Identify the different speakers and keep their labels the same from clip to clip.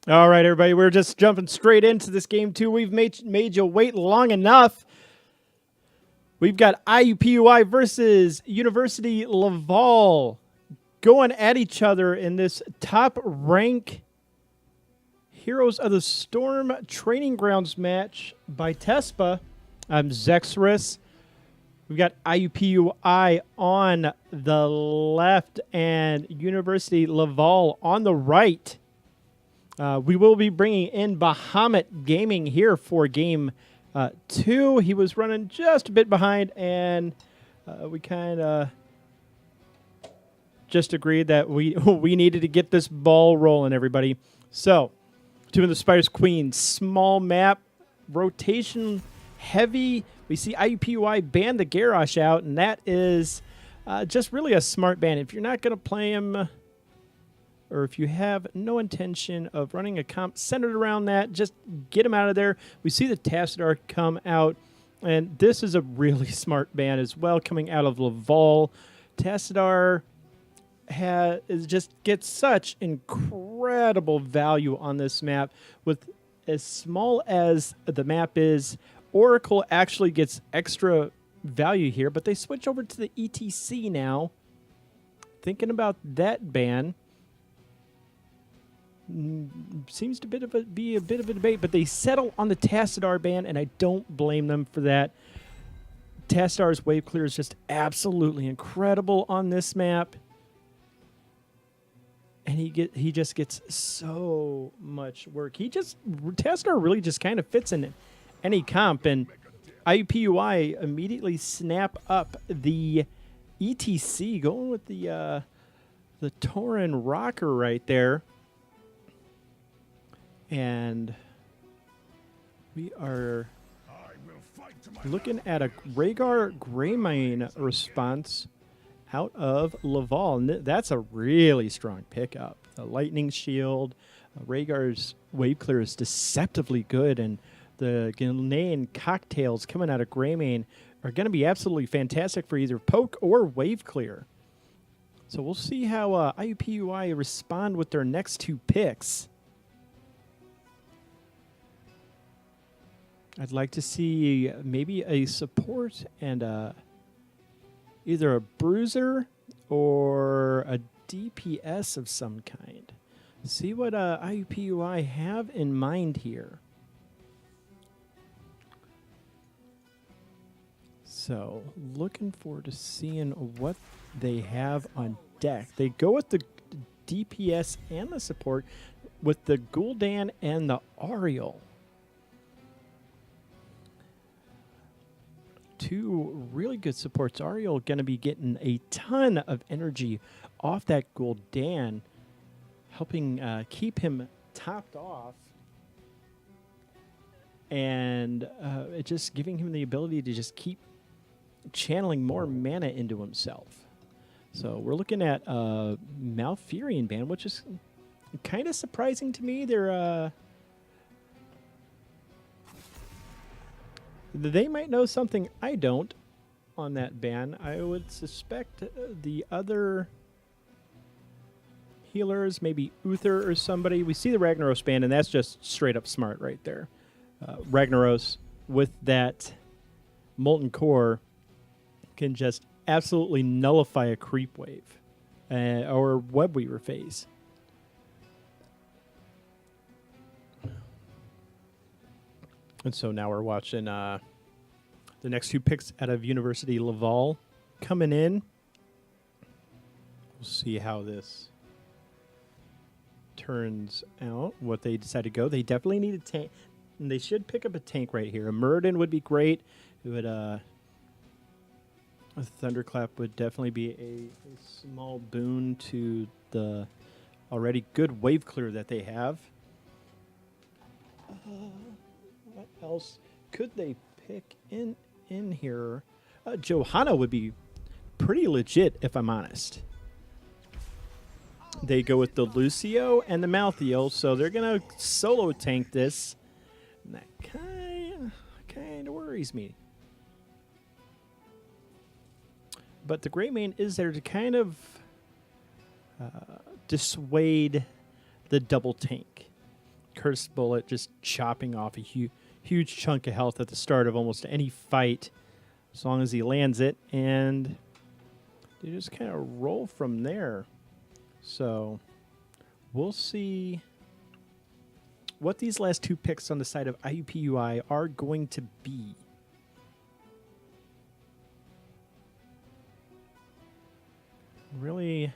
Speaker 1: All right, everybody, we're just jumping straight into this game, too. We've made you wait long enough. We've got IUPUI versus University Laval going at each other in this top rank Heroes of the Storm Training Grounds match by Tespa. I'm Zexrus. We've got IUPUI on the left and University Laval on the right. We will be bringing in Bahamut Gaming here for game 2. He was running just a bit behind, and we kind of just agreed that we needed to get this ball rolling, everybody. So, doing the Spiders Queen, small map, rotation heavy. We see IUPUI ban the Garrosh out, and that is just really a smart ban. If you're not going to play him, or if you have no intention of running a comp centered around that, just get him out of there. We see the Tassadar come out, and this is a really smart ban as well coming out of Laval. Tassadar just gets such incredible value on this map. With as small as the map is, Oracle actually gets extra value here, but they switch over to the ETC now. Thinking about that ban. Seems to be a bit of a debate, but they settle on the Tassadar ban, and I don't blame them for that. Tassadar's wave clear is just absolutely incredible on this map, and he just gets so much work. Tassadar really just kind of fits in any comp, and IUPUI immediately snap up the ETC, going with the Tauren rocker right there. And we are looking at a Rhaegar Greymane response out of Laval. And that's a really strong pickup. The Lightning Shield, Rhaegar's wave clear is deceptively good, and the Ghanaian cocktails coming out of Greymane are going to be absolutely fantastic for either poke or wave clear. So we'll see how IUPUI respond with their next two picks. I'd like to see maybe a support and either a bruiser or a DPS of some kind. See what IUPUI have in mind here. So, looking forward to seeing what they have on deck. They go with the DPS and the support with the Gul'dan and the Ariel. Two really good supports. Ariel going to be getting a ton of energy off that Gul'dan, helping keep him topped off, and just giving him the ability to just keep channeling more mana into himself. So we're looking at a Malfurion ban, which is kind of surprising to me. They might know something I don't on that ban. I would suspect the other healers, maybe Uther or somebody. We see the Ragnaros ban, and that's just straight up smart right there. Ragnaros with that Molten Core can just absolutely nullify a creep wave or web weaver phase. And so now we're watching the next two picks out of University Laval coming in. We'll see how this turns out, what they decide to go. They definitely need a tank. And they should pick up a tank right here. A Muradin would be great. It would, a Thunderclap would definitely be a small boon to the already good wave clear that they have. What else could they pick in here? Johanna would be pretty legit, if I'm honest. They go with the Lucio and the Malthael, so they're going to solo tank this. And that kind of worries me. But the Greymane is there to kind of dissuade the double tank. Curse Bullet just chopping off a huge chunk of health at the start of almost any fight, as long as he lands it, and they just kind of roll from there. So we'll see what these last two picks on the side of IUPUI are going to be. Really,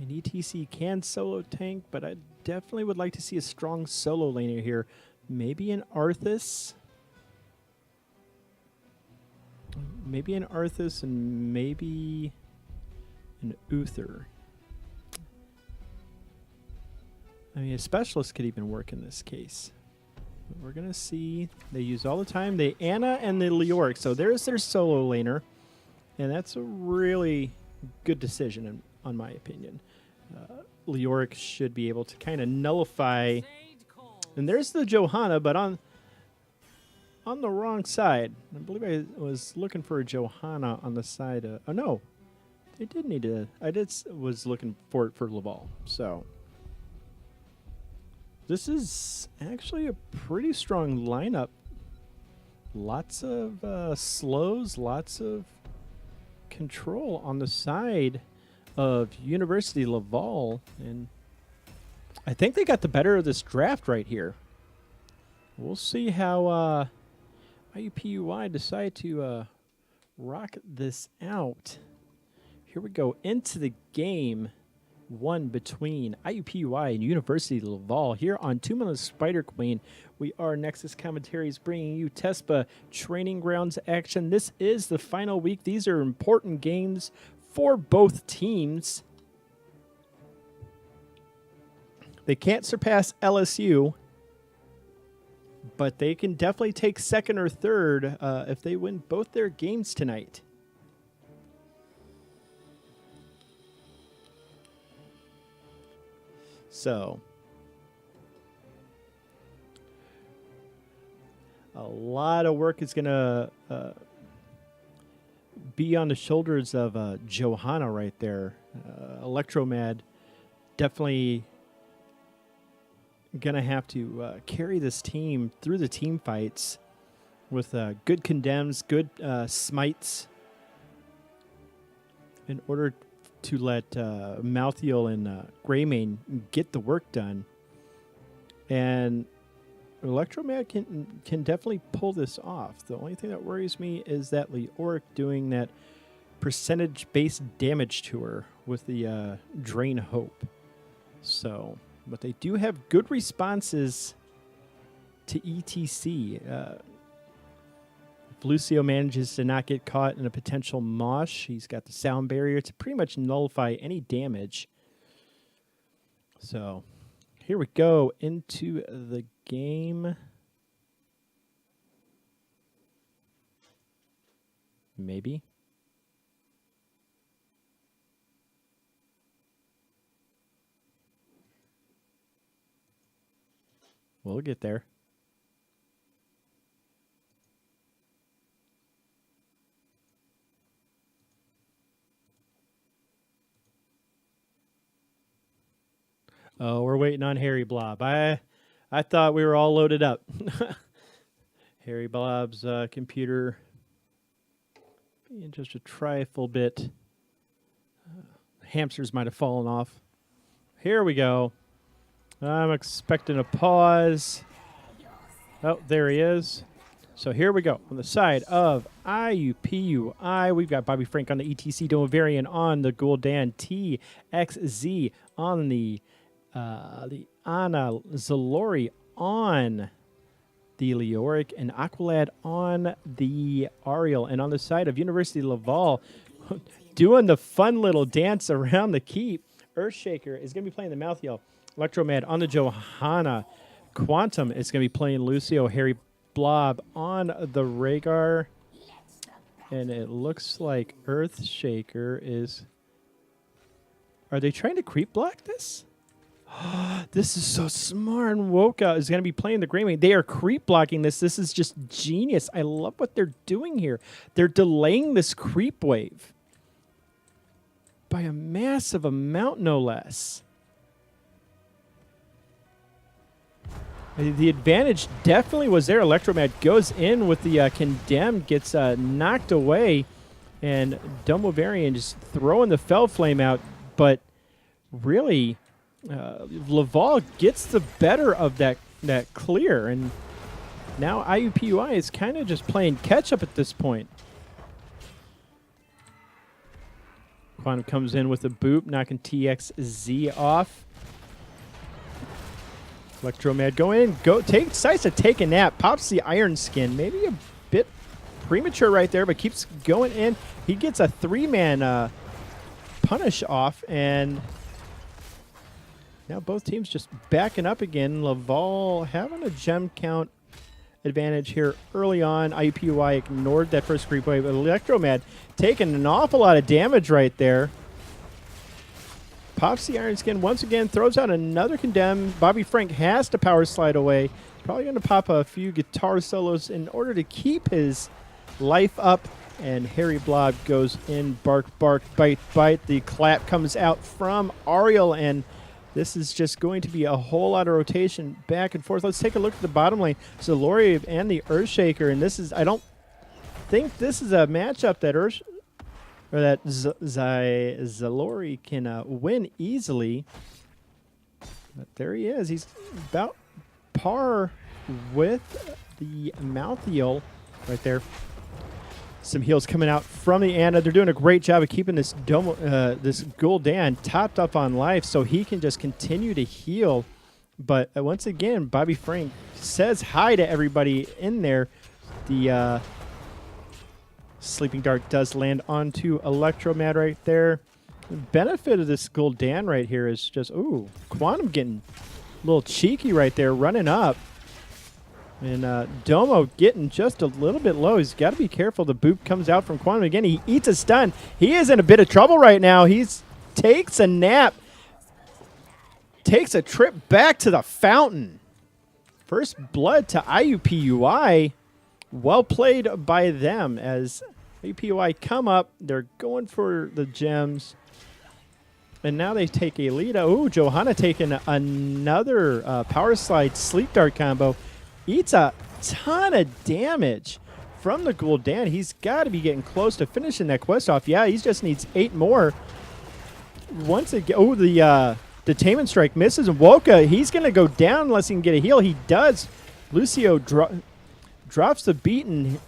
Speaker 1: I mean, ETC can solo tank, but I definitely would like to see a strong solo laner here. Maybe an Arthas. Maybe an Arthas and maybe an Uther. I mean, a specialist could even work in this case. But we're going to see. They use all the time. The Anna and the Leoric. So there's their solo laner. And that's a really good decision, on my opinion. Leoric should be able to kind of nullify. And there's the Johanna, but on the wrong side. I believe I was looking for a Johanna on the side of... Oh, no. They did need to... was looking for it for Laval. So this is actually a pretty strong lineup. Lots of slows, lots of control on the side of University Laval, and I think they got the better of this draft right here. We'll see how IUPUI decide to rock this out. Here we go into the game one between IUPUI and University Laval here on Tomb of the Spider Queen. We are Nexus Commentaries bringing you Tespa Training Grounds action. This is the final week. These are important games for both teams. They can't surpass LSU, but they can definitely take second or third if they win both their games tonight. So, a lot of work is going to be on the shoulders of Johanna right there. Electromad definitely going to have to carry this team through the team fights with good condemns, good smites in order to let Malthiel and Greymane get the work done. And Electromad can definitely pull this off. The only thing that worries me is that Leoric doing that percentage-based damage to her with the Drain Hope. So, but they do have good responses to ETC. If Lucio manages to not get caught in a potential mosh, he's got the sound barrier to pretty much nullify any damage. So here we go into the game. Maybe. We'll get there. Oh, we're waiting on Harry Blob. I thought we were all loaded up. Harry Blob's computer being just a trifle bit. Hamsters might have fallen off. Here we go. I'm expecting a pause. Oh, there he is. So here we go. On the side of IUPUI, we've got Bobby Frank on the ETC Dovarian on the Gul'dan TXZ on the Anna Zalori on the Leoric, and Aqualad on the Ariel. And on the side of University Laval, doing the fun little dance around the keep, Earthshaker is going to be playing the Malthiel. Electromad on the Johanna. Quantum is going to be playing Lucio. Harry Blob on the Rhaegar. And it looks like Earthshaker is... Are they trying to creep block this? This is so smart. And Woka is going to be playing the Greymane. They are creep blocking this. This is just genius. I love what they're doing here. They're delaying this creep wave by a massive amount, no less. The advantage definitely was there. Electromag goes in with the Condemned, gets knocked away, and Domovarian just throwing the Fell Flame out. But really, Laval gets the better of that clear, and now IUPUI is kind of just playing catch-up at this point. Quantum comes in with a boop, knocking TXZ off. Electromad go in, decides to take a nap, pops the Iron Skin. Maybe a bit premature right there, but keeps going in. He gets a 3-man punish off, and now both teams just backing up again. Laval having a gem count advantage here early on. IUPUI ignored that first creep wave, but Electromad taking an awful lot of damage right there. Pops the Iron Skin once again, throws out another Condemn. Bobby Frank has to power slide away. He's probably going to pop a few guitar solos in order to keep his life up. And Harry Blob goes in, bark, bark, bite, bite. The clap comes out from Ariel, and this is just going to be a whole lot of rotation back and forth. Let's take a look at the bottom lane. Zalori and the Earthshaker, and this is, I don't think this is a matchup that Zalori can win easily. But there he is. He's about par with the Mouthiel right there. Some heals coming out from the Ana. They're doing a great job of keeping this this Gul'dan topped up on life so he can just continue to heal. But once again, Bobby Frank says hi to everybody in there. The Sleeping Dart does land onto Electromad right there. The benefit of this Gul'dan right here is just, ooh, Quantum getting a little cheeky right there, running up. And Domo getting just a little bit low. He's got to be careful. The boop comes out from Quantum again. He eats a stun. He is in a bit of trouble right now. He takes a nap. Takes a trip back to the fountain. First blood to IUPUI. Well played by them as IUPUI come up. They're going for the gems. And now they take a lead. Ooh, Johanna taking another power slide sleep dart combo. Eats a ton of damage from the Gul'dan. He's got to be getting close to finishing that quest off. Yeah, he just needs 8 more. Once again, oh, the Detainment Strike misses. And Woka, he's going to go down unless he can get a heal. He does. Lucio drops the beat, and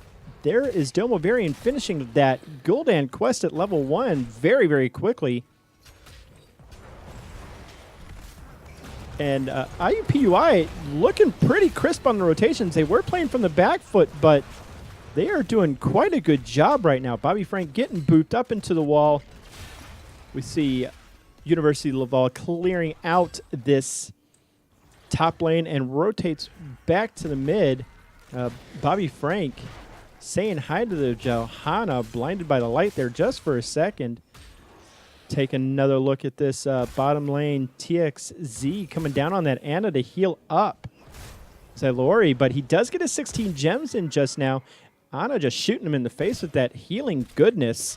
Speaker 1: there is Domovarian finishing that Gul'dan quest at level 1 very, very quickly. And IUPUI looking pretty crisp on the rotations. They were playing from the back foot, but they are doing quite a good job right now. Bobby Frank getting booped up into the wall. We see University of Laval clearing out this top lane and rotates back to the mid. Bobby Frank saying hi to the Johanna, blinded by the light there just for a second. Take another look at this bottom lane. TXZ coming down on that Ana to heal up Zalori, but he does get his 16 gems in just now. Ana just shooting him in the face with that healing goodness.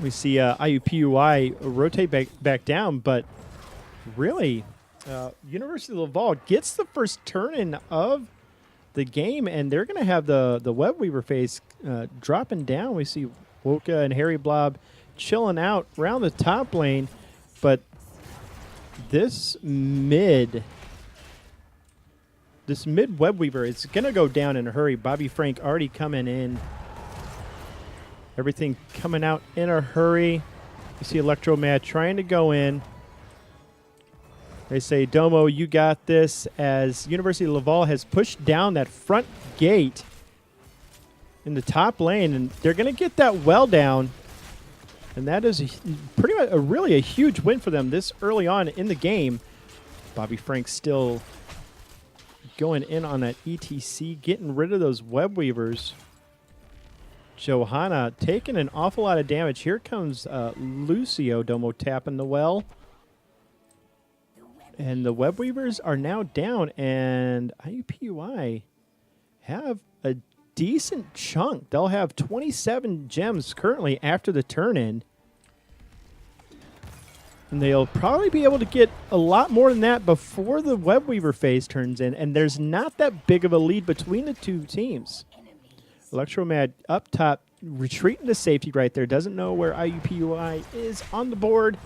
Speaker 1: We see IUPUI rotate back down, but really, University of Laval gets the first turn-in of the game, and they're going to have the Web Weaver phase dropping down. We see Woka and Harry Blob chilling out around the top lane, but this mid Web Weaver is going to go down in a hurry. Bobby Frank already coming in. Everything coming out in a hurry. You see Electromad trying to go in. They say, Domo, you got this, as University of Laval has pushed down that front gate in the top lane, and they're going to get that well down. And that is pretty much really a huge win for them this early on in the game. Bobby Frank still going in on that ETC, getting rid of those Web Weavers. Johanna taking an awful lot of damage. Here comes Lucio. Domo tapping the well. And the Web Weavers are now down, and IUPUI have a decent chunk. They'll have 27 gems currently after the turn-in. And they'll probably be able to get a lot more than that before the Web Weaver phase turns in. And there's not that big of a lead between the two teams. Electromad up top, retreating to safety right there. Doesn't know where IUPUI is on the board.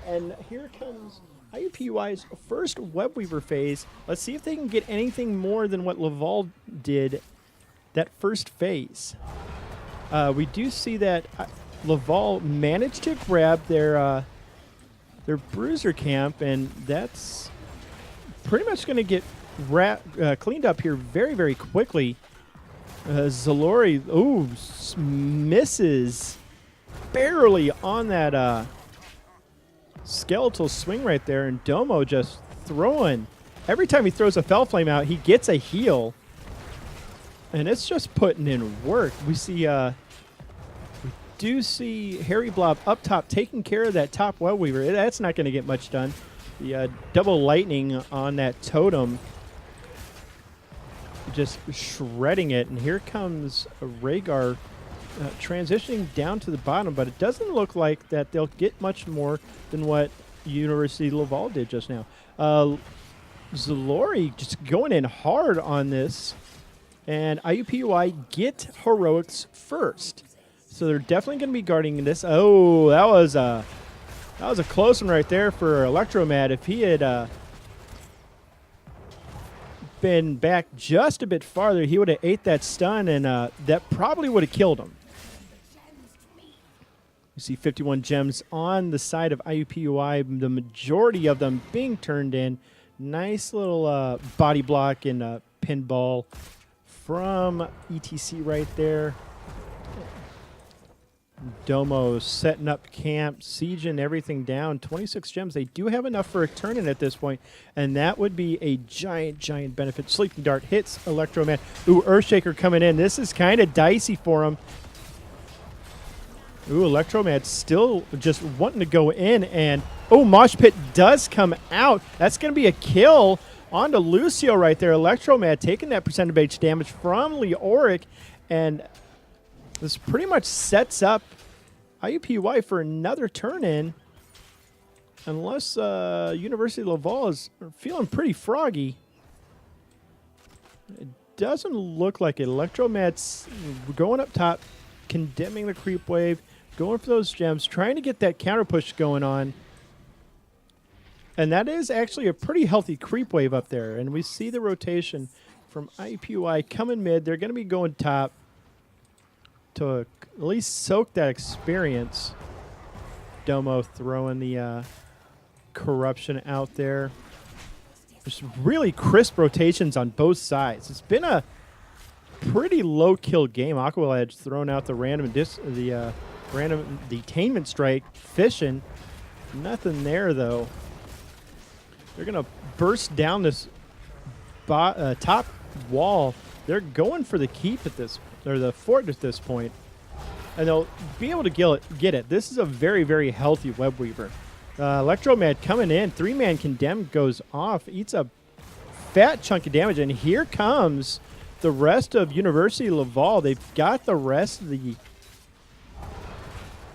Speaker 1: And here comes IUPUI's first Web Weaver phase. Let's see if they can get anything more than what Laval did that first phase. We do see that Laval managed to grab their bruiser camp, and that's pretty much going to get cleaned up here very, very quickly. Zalori, misses barely on that skeletal swing right there, and Domo just throwing. Every time he throws a Fell Flame out, he gets a heal, and it's just putting in work. We see do see Harry Blob up top taking care of that top Web Weaver. That's not going to get much done. The double lightning on that totem, just shredding it. And here comes Rhaegar transitioning down to the bottom, but it doesn't look like that they'll get much more than what University Laval did just now. Zalori just going in hard on this, and IUPUI get heroics first. So they're definitely going to be guarding this. Oh, that was a close one right there for Electromad. If he had been back just a bit farther, he would have ate that stun, and that probably would have killed him. You see 51 gems on the side of IUPUI, the majority of them being turned in. Nice little body block and pinball from ETC right there. Domo setting up camp, sieging everything down. 26 gems. They do have enough for a turn-in at this point, and that would be a giant, giant benefit. Sleeping Dart hits Electroman. Ooh, Earthshaker coming in. This is kind of dicey for him. Ooh, Electroman still just wanting to go in, and Mosh Pit does come out. That's going to be a kill onto Lucio right there. Electroman taking that percentage damage from Leoric, and this pretty much sets up IUPUI for another turn-in, unless University of Laval is feeling pretty froggy. It doesn't look like it. Electromat's going up top, condemning the creep wave, going for those gems, trying to get that counter push going on. And that is actually a pretty healthy creep wave up there. And we see the rotation from IUPUI coming mid. They're going to be going top to at least soak that experience. Domo throwing the corruption out there. There's really crisp rotations on both sides. It's been a pretty low kill game. Aqualedge throwing out the random random detainment strike, fishing. Nothing there though. They're gonna burst down this top wall. They're going for the keep at this, or the fort at this point, and they'll be able to get it. This is a very, very healthy Web Weaver. Electromad coming in, 3-man condemn goes off, eats a fat chunk of damage, and here comes the rest of University Laval. They've got the rest of the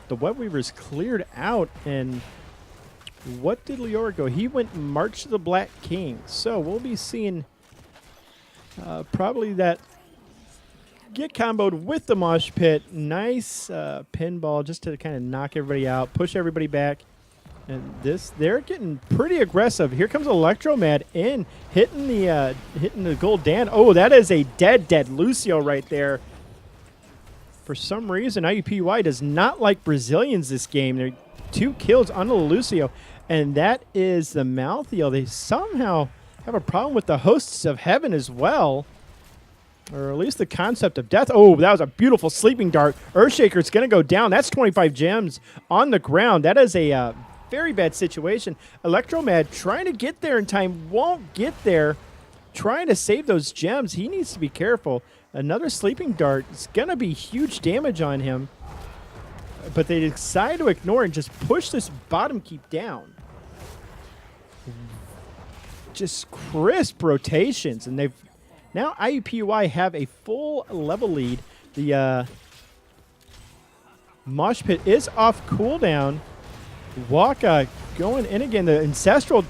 Speaker 1: Web Weavers cleared out, and what did Leoric go? He went March to the Black King. So we'll be seeing probably that get comboed with the Mosh Pit. Nice pinball just to kind of knock everybody out, push everybody back. And they're getting pretty aggressive. Here comes Electromad in, hitting the Gul'dan. Oh, that is a dead Lucio right there. For some reason, IUPUI does not like Brazilians this game. They're 2 kills on the Lucio, and that is the Malthael. They somehow have a problem with the hosts of heaven as well, or at least the concept of death. Oh, that was a beautiful sleeping dart. Earthshaker's going to go down. That's 25 gems on the ground. That is a very bad situation. Electromad trying to get there in time, won't get there. Trying to save those gems. He needs to be careful. Another sleeping dart is going to be huge damage on him. But they decide to ignore and just push this bottom keep down. Just crisp rotations. And they've now IUPUI have a full level lead. The Mosh Pit is off cooldown. Waka going in again. The Ancestral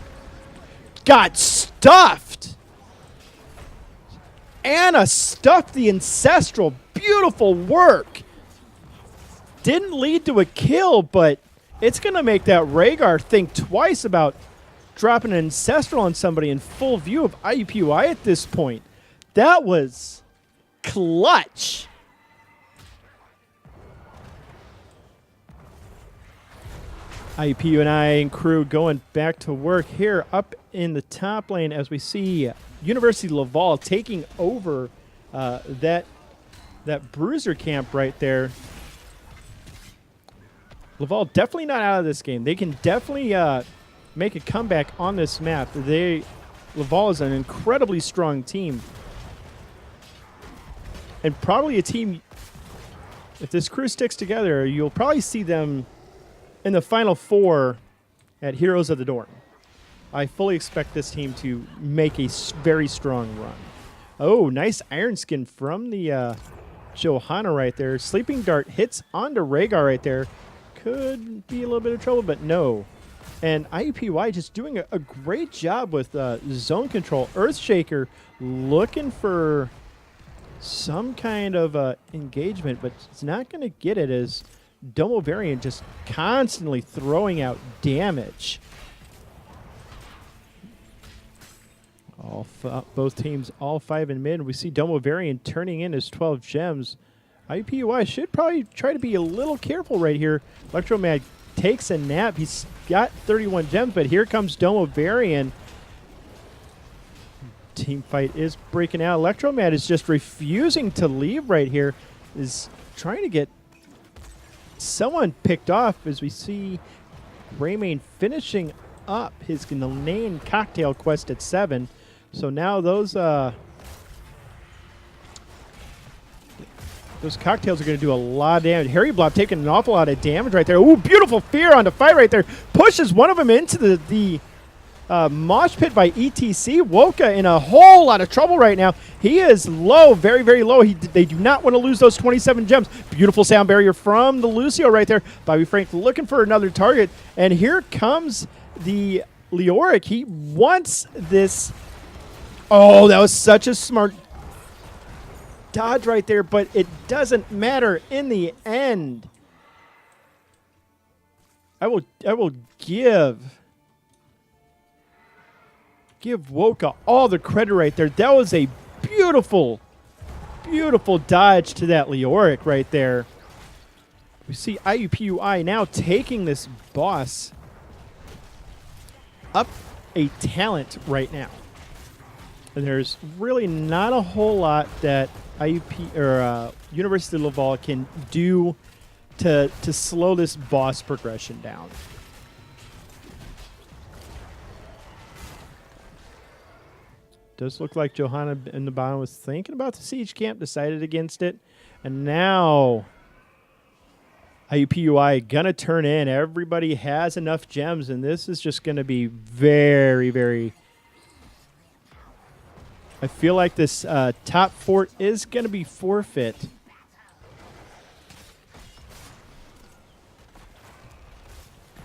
Speaker 1: got stuffed. Anna stuffed the Ancestral. Beautiful work. Didn't lead to a kill, but it's going to make that Rhaegar think twice about dropping an Ancestral on somebody in full view of IUPUI at this point. That was clutch. IUPUI and crew going back to work here up in the top lane as we see University Laval taking over that bruiser camp right there. Laval definitely not out of this game. They can definitely make a comeback on this map. Laval is an incredibly strong team. And probably a team, if this crew sticks together, you'll probably see them in the Final Four at Heroes of the Dorm. I fully expect this team to make a very strong run. Oh, nice Iron Skin from the Johanna right there. Sleeping Dart hits onto Rhaegar right there. Could be a little bit of trouble, but no. And IUPUI just doing a great job with zone control. Earthshaker looking for some kind of engagement, but it's not going to get it as Domo Variant just constantly throwing out damage. Both teams, all 5 in mid. We see Domo Variant turning in his 12 gems. IUPUI should probably try to be a little careful right here. Electromag takes a nap. He's got 31 gems, but here comes Domo Variant. Team fight is breaking out. Electromag is just refusing to leave right here. Is trying to get someone picked off as we see Raymain finishing up his main cocktail quest at 7. So now those cocktails are going to do a lot of damage. Harry Blob taking an awful lot of damage right there. Ooh, beautiful fear onto fight right there. Pushes one of them into the mosh pit by ETC. Woka in a whole lot of trouble right now. He is low, very, very low. They do not want to lose those 27 gems. Beautiful sound barrier from the Lucio right there. Bobby Frank looking for another target. And here comes the Leoric. He wants this. Oh, that was such a smart dodge right there, but it doesn't matter in the end. I will give Woka all the credit right there. That was a beautiful, beautiful dodge to that Leoric right there. We see IUPUI now taking this boss up a talent right now. And there's really not a whole lot that University of Laval can do to slow this boss progression down. Does look like Johanna in the bottom was thinking about the siege camp, decided against it, and now IUPUI gonna turn in. Everybody has enough gems, and this is just gonna be very, very. I feel like this top fort is gonna be forfeit.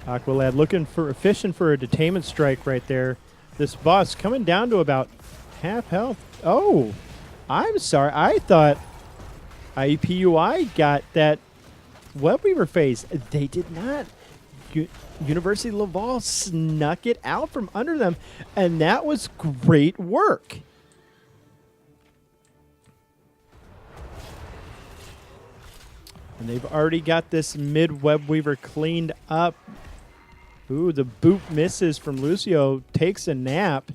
Speaker 1: Aqualad fishing for a detainment strike right there. This boss coming down to about half health. Oh, I'm sorry. I thought IUPUI got that Webweaver phase. They did not. University of Laval snuck it out from under them, and that was great work. And they've already got this mid Webweaver cleaned up. Ooh, the boot misses from Lucio. Takes a nap.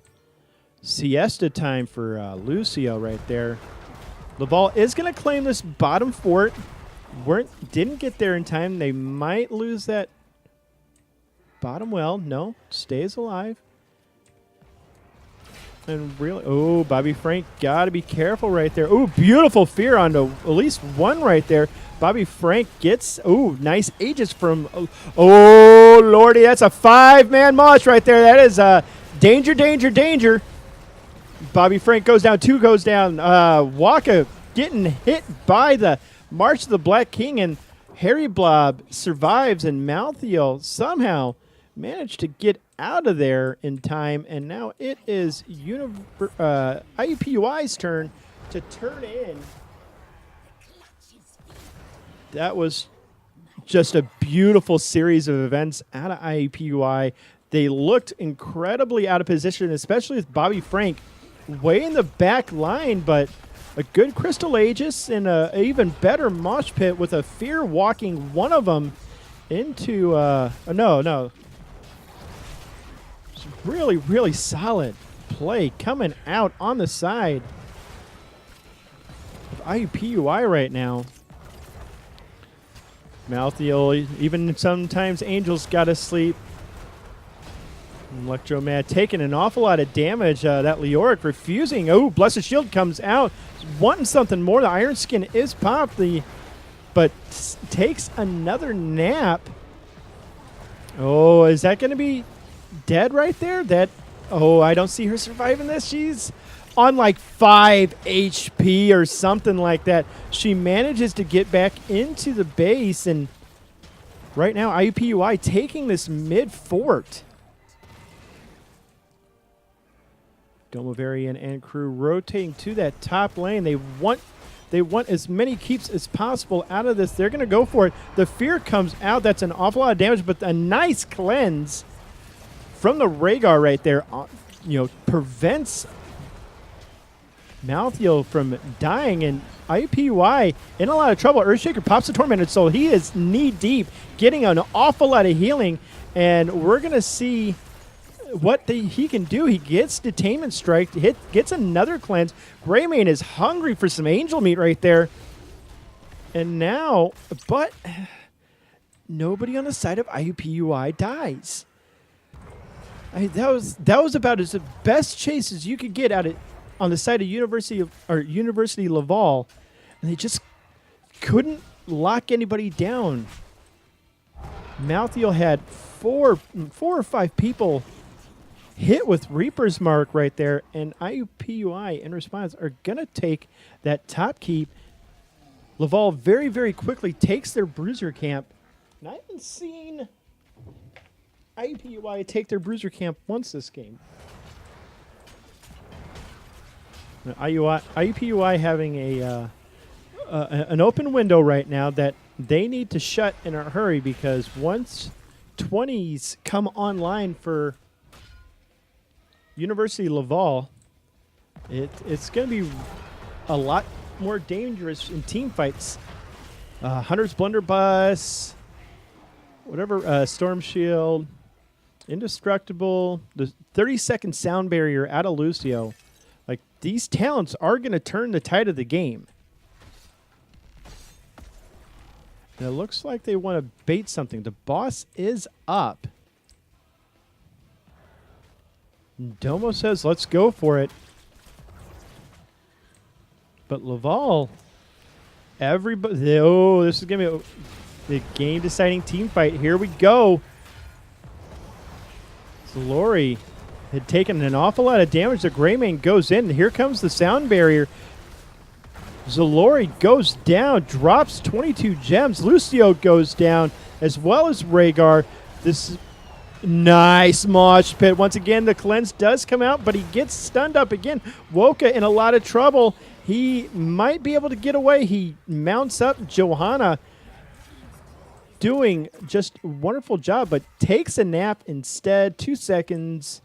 Speaker 1: Siesta time for Lucio right there. Laval is going to claim this bottom fort. Didn't get there in time. They might lose that bottom well. No, stays alive. And really, oh, Bobby Frank got to be careful right there. Oh, beautiful fear onto at least one right there. Bobby Frank gets, oh, nice Aegis from, oh, lordy, that's a 5-man mosh right there. That is danger, danger, danger. Bobby Frank goes down, 2 goes down. Waka getting hit by the March of the Black King, and Harry Blob survives, and Malthiel somehow managed to get out of there in time, and now it is IUPUI's turn to turn in. That was just a beautiful series of events out of IUPUI. They looked incredibly out of position, especially with Bobby Frank way in the back line, but a good Crystal Aegis and an even better Mosh Pit with a Fear walking one of them into, no. It's really, really solid play coming out on the side of IUPUI right now. Malthiel, even sometimes Angel's got to sleep. Electromad taking an awful lot of damage. That Leoric refusing. Oh, Blessed Shield comes out. Wanting something more. The Iron Skin is popped, but takes another nap. Oh, is that going to be dead right there? Oh, I don't see her surviving this. She's on like 5 HP or something like that. She manages to get back into the base, and right now IUPUI taking this mid fort. Domavarian and crew rotating to that top lane. They want as many keeps as possible out of this. They're going to go for it. The Fear comes out. That's an awful lot of damage, but a nice cleanse from the Rhaegar right there, prevents Malthiel from dying, and IUPUI in a lot of trouble. Earthshaker pops the Tormented Soul. He is knee-deep, getting an awful lot of healing, and we're going to see what he can do. He gets Detainment Strike, gets another cleanse. Greymane is hungry for some angel meat right there. And now, but nobody on the side of IUPUI dies. That was about as the best chase as you could get out of on the side of University Laval, and they just couldn't lock anybody down. Malthiel had four or five people hit with Reaper's Mark right there, and IUPUI in response are going to take that top keep. Laval very, very quickly takes their Bruiser Camp, and I haven't seen IUPUI take their Bruiser Camp once this game. IUPUI having an open window right now that they need to shut in a hurry, because once 20s come online for University Laval, it's going to be a lot more dangerous in team fights. Hunter's Blunderbuss, whatever, Storm Shield, Indestructible, the 30-second sound barrier out of Lucio. Like, these talents are going to turn the tide of the game. And it looks like they want to bait something. The boss is up. Domo says, let's go for it. But Laval, everybody, this is going to be the game-deciding team fight. Here we go. Lori had taken an awful lot of damage. The Greymane goes in. Here comes the sound barrier. Zalori goes down, drops 22 gems. Lucio goes down, as well as Rhaegar. This nice Mosh Pit. Once again, the cleanse does come out, but he gets stunned up again. Woka in a lot of trouble. He might be able to get away. He mounts up Johanna, doing just a wonderful job, but takes a nap instead. 2 seconds.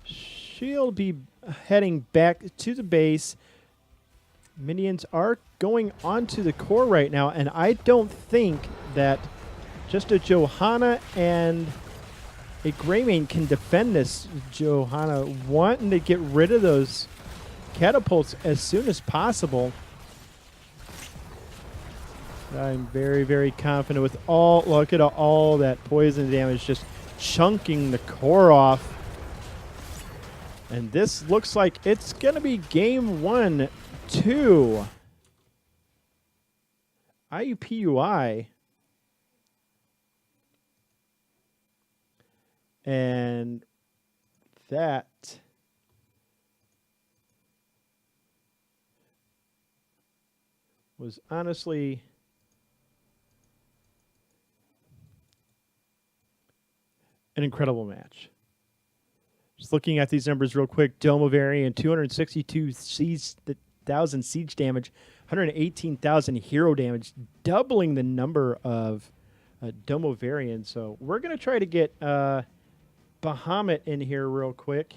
Speaker 1: She'll be heading back to the base. Minions are going onto the core right now, and I don't think that just a Johanna and a Greymane can defend this. Johanna wanting to get rid of those catapults as soon as possible. I'm very, very confident with look at all that poison damage just chunking the core off. And this looks like it's going to be game 1-2. IUPUI. And that was honestly an incredible match. Just looking at these numbers real quick, Domo variant, 262,000 siege damage, 118,000 hero damage, doubling the number of Domo variants. So we're going to try to get Bahamut in here real quick.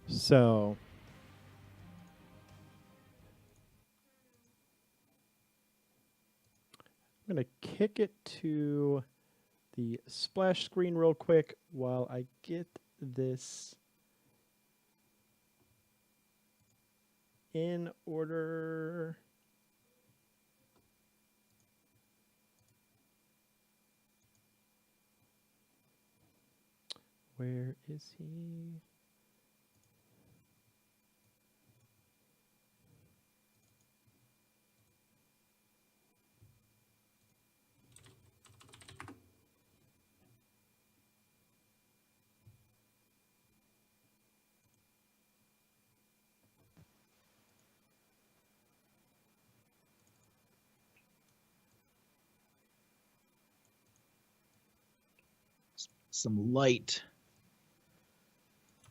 Speaker 1: So I'm going to kick it to the splash screen real quick while I get this in order. Where is he?
Speaker 2: Some light.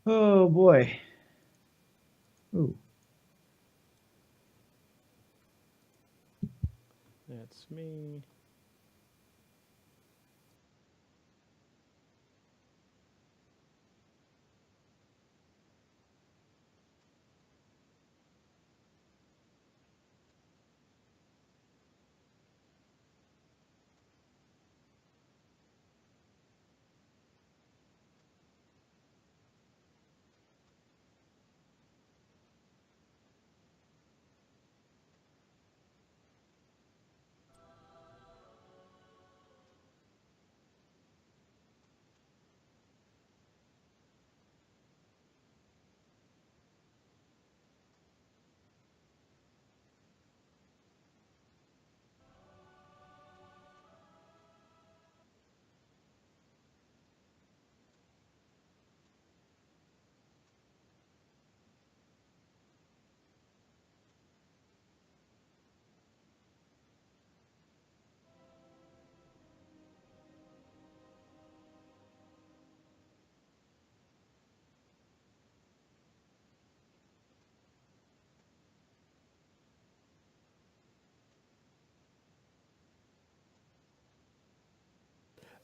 Speaker 2: Oh boy. Ooh.
Speaker 1: That's me.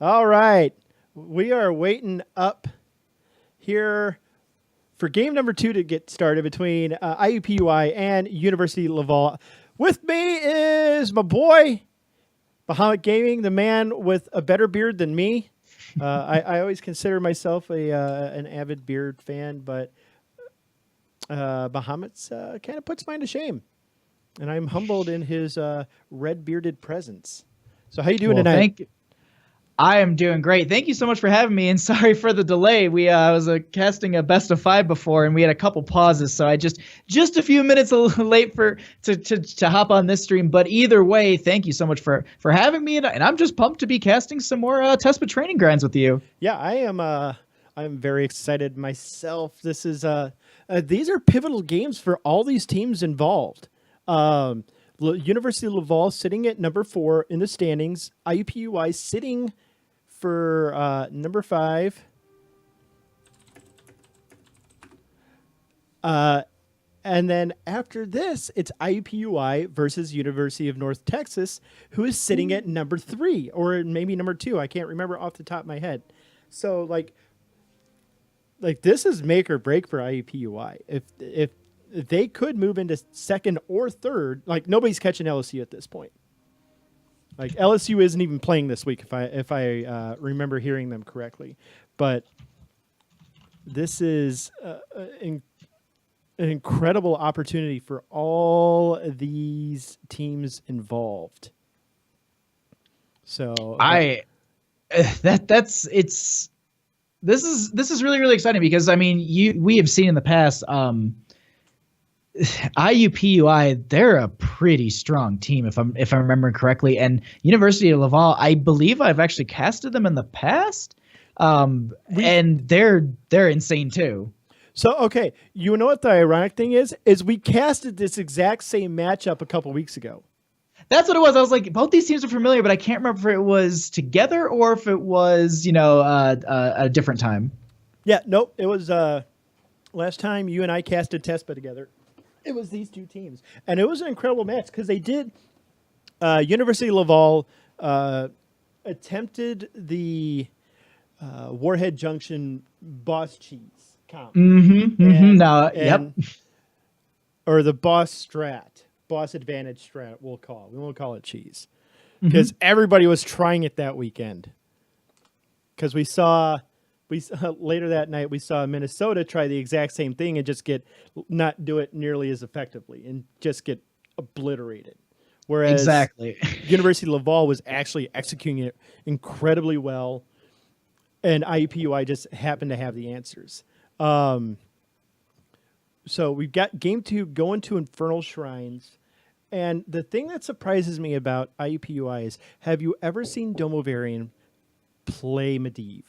Speaker 1: All right. We are waiting up here for game number 2 to get started between IUPUI and University of Laval. With me is my boy, Bahamut Gaming, the man with a better beard than me. I always consider myself an avid beard fan, but Bahamut's kind of puts mine to shame. And I'm humbled in his red-bearded presence. So how you doing tonight?
Speaker 2: Thank you. I am doing great. Thank you so much for having me, and sorry for the delay. I was casting a best of 5 before, and we had a couple pauses, so I just a few minutes late to hop on this stream. But either way, thank you so much for having me, and I'm just pumped to be casting some more Tespa training grounds with you.
Speaker 1: Yeah, I am. I'm very excited myself. This is these are pivotal games for all these teams involved. University of Laval sitting at number 4 in the standings. IUPUI sitting for number 5. And then after this, it's IUPUI versus University of North Texas, who is sitting at number 3 or maybe number 2. I can't remember off the top of my head. So like this is make or break for IUPUI. If they could move into 2nd or 3rd, like nobody's catching LSU at this point. Like LSU isn't even playing this week, if I remember hearing them correctly. But this is an incredible opportunity for all these teams involved. So
Speaker 2: this is really, really exciting because I mean we have seen in the past IUPUI, they're a pretty strong team if I'm remembering correctly, and University of Laval, I believe I've actually casted them in the past, and they're insane too.
Speaker 1: So, okay, you know what the ironic thing is we casted this exact same matchup a couple weeks ago.
Speaker 2: That's what it was. I was like, both these teams are familiar, but I can't remember if it was together or if it was, a different time.
Speaker 1: Yeah, nope. It was last time you and I casted Tespa together. It was these two teams, and it was an incredible match because they did. University of Laval attempted the Warhead Junction boss cheese comp.
Speaker 2: Yep.
Speaker 1: Or the boss advantage strat. We won't call it cheese because everybody was trying it that weekend. Because we saw later that night we saw Minnesota try the exact same thing and just not do it nearly as effectively and just get obliterated. Whereas
Speaker 2: exactly.
Speaker 1: University of Laval was actually executing it incredibly well, and IUPUI just happened to have the answers. So we've got game 2 going to Infernal Shrines, and the thing that surprises me about IUPUI is, have you ever seen Domovarian play Medivh?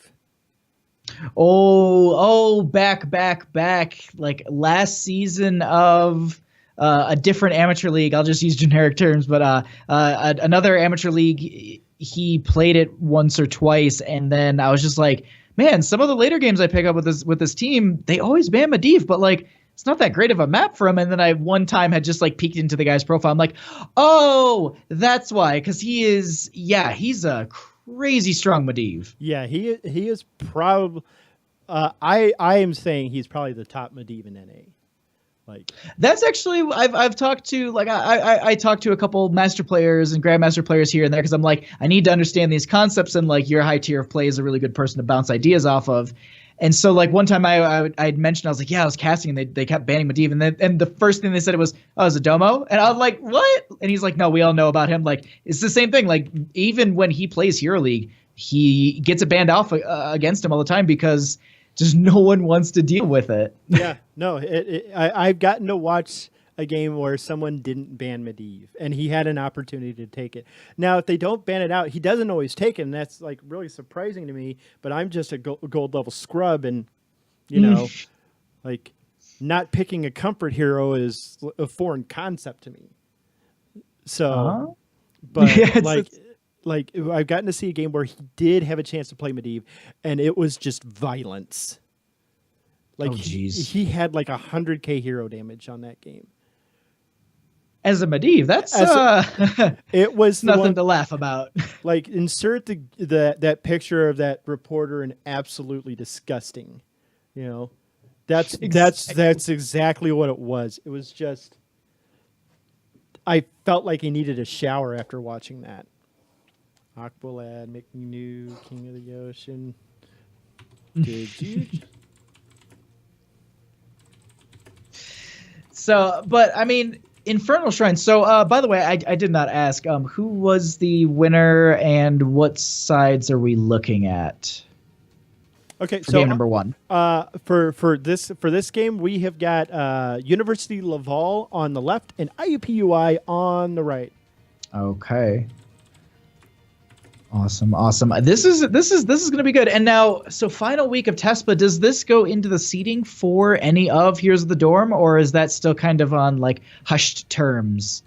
Speaker 2: Back, like last season of a different amateur league. I'll just use generic terms, but another amateur league, he played it once or twice, and then I was just like, man, some of the later games I pick up with this team, they always ban Medivh, but like it's not that great of a map for him. And then I one time had just like peeked into the guy's profile. I'm like, oh, that's why, because he's a crazy strong Medivh.
Speaker 1: Yeah, he is probably. I am saying he's probably the top Medivh in NA. Like
Speaker 2: that's actually I've talked to like I talked to a couple master players and grandmaster players here and there because I'm like I need to understand these concepts, and like your high tier of play is a really good person to bounce ideas off of. And so like one time I'd mentioned, I was like, yeah, I was casting and they kept banning Medivh, and the first thing they said was, oh, it's a Domo, and I was like, what? And he's like, no, we all know about him. Like it's the same thing. Like even when he plays Hero League, he gets it banned off against him all the time because just no one wants to deal with it.
Speaker 1: Yeah, no, I've gotten to watch a game where someone didn't ban Medivh, and he had an opportunity to take it. Now, if they don't ban it out, he doesn't always take it, and that's like really surprising to me. But I'm just a gold level scrub, and like not picking a comfort hero is a foreign concept to me. So, but yeah, like I've gotten to see a game where he did have a chance to play Medivh, and it was just violence. Like he had like 100k hero damage on that game.
Speaker 2: As a Medivh, that's
Speaker 1: it was
Speaker 2: nothing to laugh about.
Speaker 1: Like insert that picture of that reporter in absolutely disgusting. You know, that's exactly what it was. It was just I felt like he needed a shower after watching that. Aqualad, making new King of the Ocean. Did you?
Speaker 2: So, but I mean, Infernal Shrine. So, by the way, I did not ask who was the winner and what sides are we looking at?
Speaker 1: Okay,
Speaker 2: so game number 1.
Speaker 1: For this game, we have got University Laval on the left and IUPUI on the right.
Speaker 2: Okay. Awesome. This is going to be good. And now, so final week of Tespa, does this go into the seeding for any of Heroes of the Dorm, or is that still kind of on like hushed terms?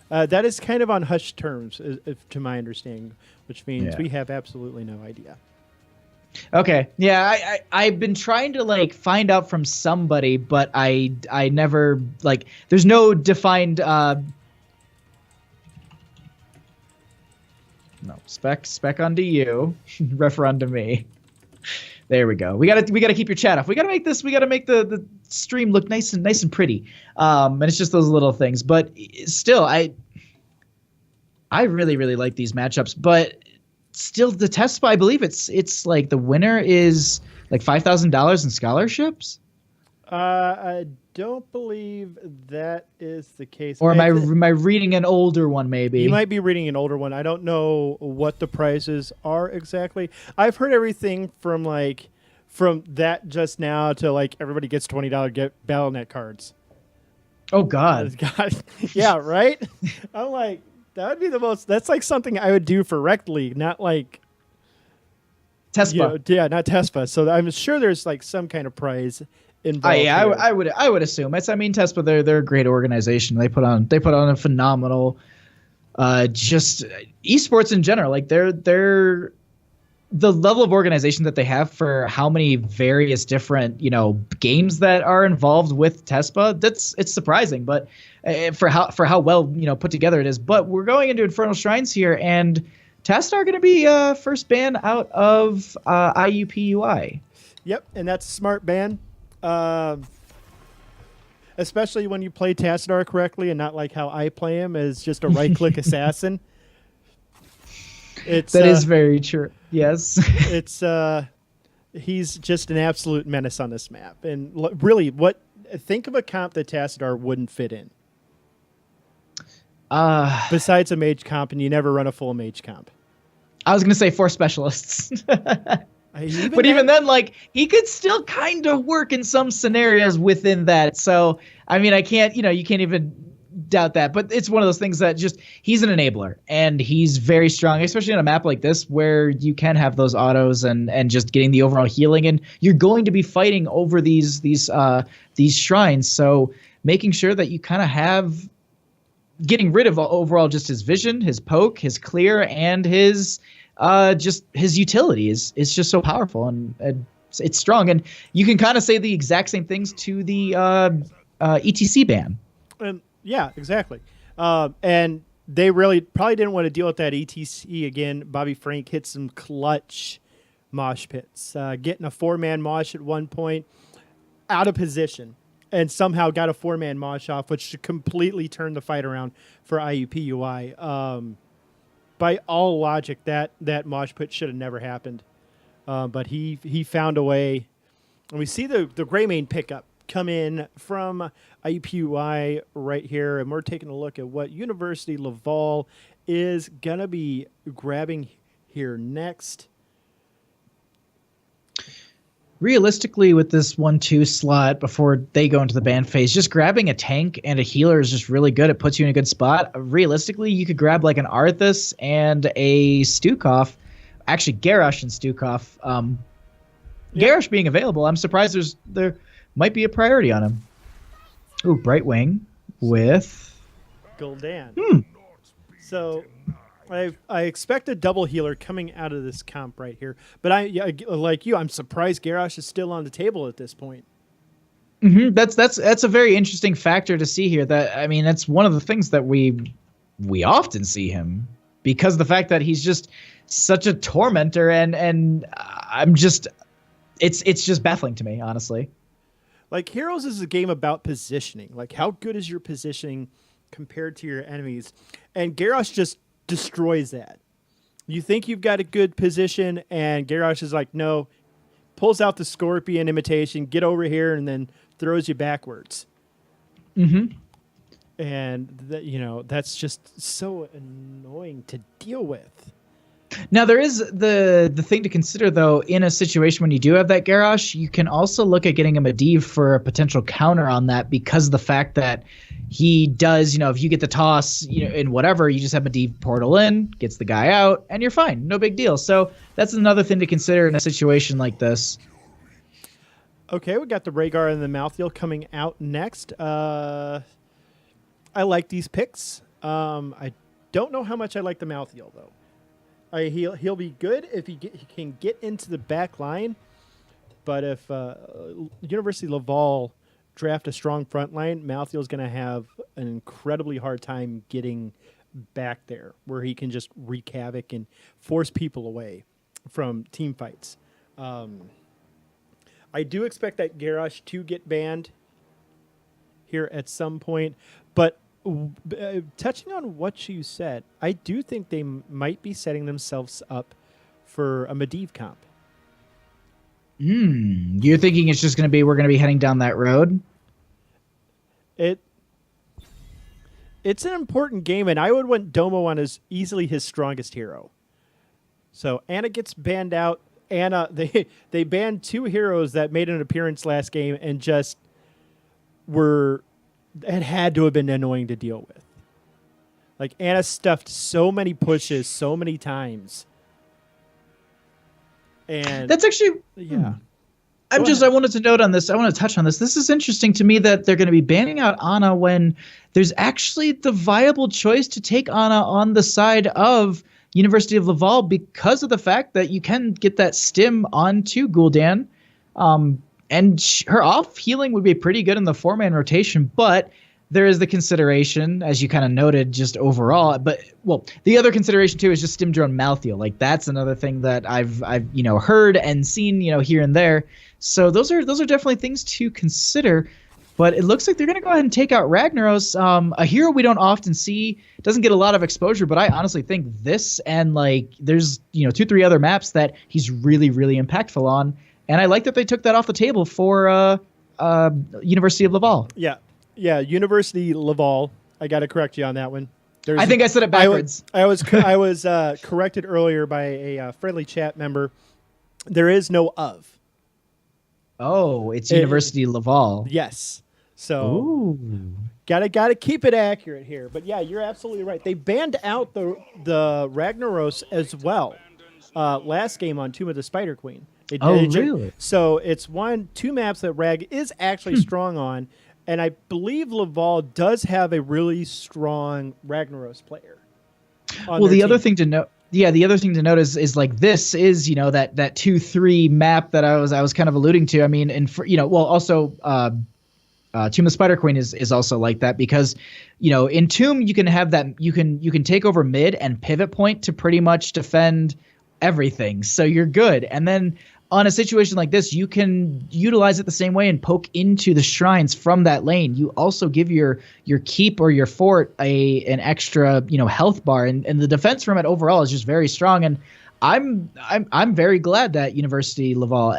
Speaker 1: That is kind of on hushed terms, to my understanding, which means we have absolutely no idea.
Speaker 2: Okay. Yeah, I've been trying to like find out from somebody, but I never like. There's no defined. No, spec onto you, refer onto me. There we go. We gotta keep your chat off. We gotta make the stream look nice and pretty. And it's just those little things. But still, I really, really like these matchups. But still, the Tespa, I believe it's like the winner is like $5,000 in scholarships.
Speaker 1: I don't believe that is the case.
Speaker 2: Or am I reading an older one? Maybe
Speaker 1: you might be reading an older one. I don't know what the prizes are exactly. I've heard everything from that just now to like everybody gets $20 Battle.net cards.
Speaker 2: Oh God!
Speaker 1: Yeah, right. I'm like, that would be the most. That's like something I would do for Rec League, not like.
Speaker 2: Tespa.
Speaker 1: Yeah, not Tespa. So I'm sure there's like some kind of prize involved.
Speaker 2: Yeah,
Speaker 1: here.
Speaker 2: I would assume it's. I mean, Tespa, they're a great organization. They put on a phenomenal, just esports in general. Like they're the level of organization that they have for how many various different games that are involved with Tespa. It's surprising, but for how well put together it is. But we're going into Infernal Shrines here, and Testa are going to be first ban out of IUPUI.
Speaker 1: Yep, and that's a smart ban. Especially when you play Tassadar correctly and not like how I play him as just a right-click assassin.
Speaker 2: That is very true. Yes.
Speaker 1: He's just an absolute menace on this map. And really, think of a comp that Tassadar wouldn't fit in. Besides a mage comp, and you never run a full mage comp.
Speaker 2: I was going to say 4 specialists. Even then, like, he could still kind of work in some scenarios within that. So, I mean, you can't even doubt that. But it's one of those things that he's an enabler, and he's very strong, especially on a map like this where you can have those autos and just getting the overall healing. And you're going to be fighting over these shrines. So making sure that you kind of have getting rid of overall just his vision, his poke, his clear, and his utility is just so powerful, and it's strong. And you can kind of say the exact same things to the ETC ban.
Speaker 1: Yeah, exactly. And they really probably didn't want to deal with that ETC again. Bobby Frank hit some clutch mosh pits, getting a 4-man mosh at one point out of position, and somehow got a 4-man mosh off, which completely turned the fight around for IUPUI. By all logic, that mosh pit should have never happened. But he found a way. And we see the Greymane pickup come in from IUPUI right here, and we're taking a look at what University Laval is going to be grabbing here next.
Speaker 2: Realistically, with this 1-2 slot before they go into the ban phase, just grabbing a tank and a healer is just really good. It puts you in a good spot. Realistically, you could grab like an Arthas and a Stukov. Actually, Garrosh and Stukov. Garrosh being available, I'm surprised there might be a priority on him. Ooh, Brightwing with
Speaker 1: Gul'dan. So I expect a double healer coming out of this comp right here, but like you, I'm surprised Garrosh is still on the table at this point.
Speaker 2: Mm-hmm. That's a very interesting factor to see here. That's one of the things that we often see him, because the fact that he's just such a tormentor, and I'm just it's just baffling to me, honestly.
Speaker 1: Like, Heroes is a game about positioning. Like, how good is your positioning compared to your enemies? And Garrosh just destroys that. You think you've got a good position, and Garrosh is like, no, pulls out the Scorpion imitation, get over here, and then throws you backwards.
Speaker 2: Mm-hmm.
Speaker 1: And that's just so annoying to deal with.
Speaker 2: Now, there is the thing to consider, though. In a situation when you do have that Garrosh, you can also look at getting a Medivh for a potential counter on that, because of the fact that he does, if you get the toss, in whatever, you just have Medivh portal in, gets the guy out, and you're fine. No big deal. So that's another thing to consider in a situation like this.
Speaker 1: Okay, we got the Rhaegar and the Malthael coming out next. I like these picks. I don't know how much I like the Malthael, though. He'll be good if he can get into the back line, but if University Laval draft a strong front line, Malthael's going to have an incredibly hard time getting back there, where he can just wreak havoc and force people away from team fights. I do expect that Garrosh to get banned here at some point, but touching on what you said, I do think they might be setting themselves up for a Medivh comp.
Speaker 2: You're thinking it's just we're going to be heading down that road?
Speaker 1: It's an important game, and I would want Domo on as easily his strongest hero. So Anna gets banned out. Anna, they banned 2 heroes that made an appearance last game and just had to have been annoying to deal with. Like, Anna stuffed so many pushes so many times. And
Speaker 2: That's actually
Speaker 1: yeah.
Speaker 2: I wanted to note on this. I want to touch on this. This is interesting to me that they're going to be banning out Ana when there's actually the viable choice to take Ana on the side of University of Laval because of the fact that you can get that stim onto Gul'dan. And her off healing would be pretty good in the 4-man rotation, but there is the consideration, as you kind of noted, just overall. But the other consideration too is just stim drone mouthfeel. Like that's another thing that I've heard and seen here and there. So those are definitely things to consider. But it looks like they're going to go ahead and take out Ragnaros, a hero we don't often see, doesn't get a lot of exposure. But I honestly think this and there's 2-3 other maps that he's really, really impactful on. And I like that they took that off the table for University of Laval.
Speaker 1: Yeah. Yeah, University Laval. I got to correct you on that one.
Speaker 2: I think I said it backwards.
Speaker 1: I was corrected earlier by a friendly chat member. There is no of.
Speaker 2: Oh, it's University Laval.
Speaker 1: Yes. So gotta keep it accurate here. But yeah, you're absolutely right. They banned out the Ragnaros as well last game on Tomb of the Spider Queen.
Speaker 2: Really?
Speaker 1: So it's 2 maps that Rag is actually strong on. And I believe Laval does have a really strong Ragnaros player.
Speaker 2: Well, the other thing to note, is like this is that 2-3 map that I was kind of alluding to. I mean, and also Tomb of Spider Queen is also like that because in Tomb you can have that you can take over mid and pivot point to pretty much defend everything, so you're good. And then on a situation like this, you can utilize it the same way and poke into the shrines from that lane. You also give your keep or your fort an extra health bar, and the defense from it overall is just very strong. And I'm very glad that University Laval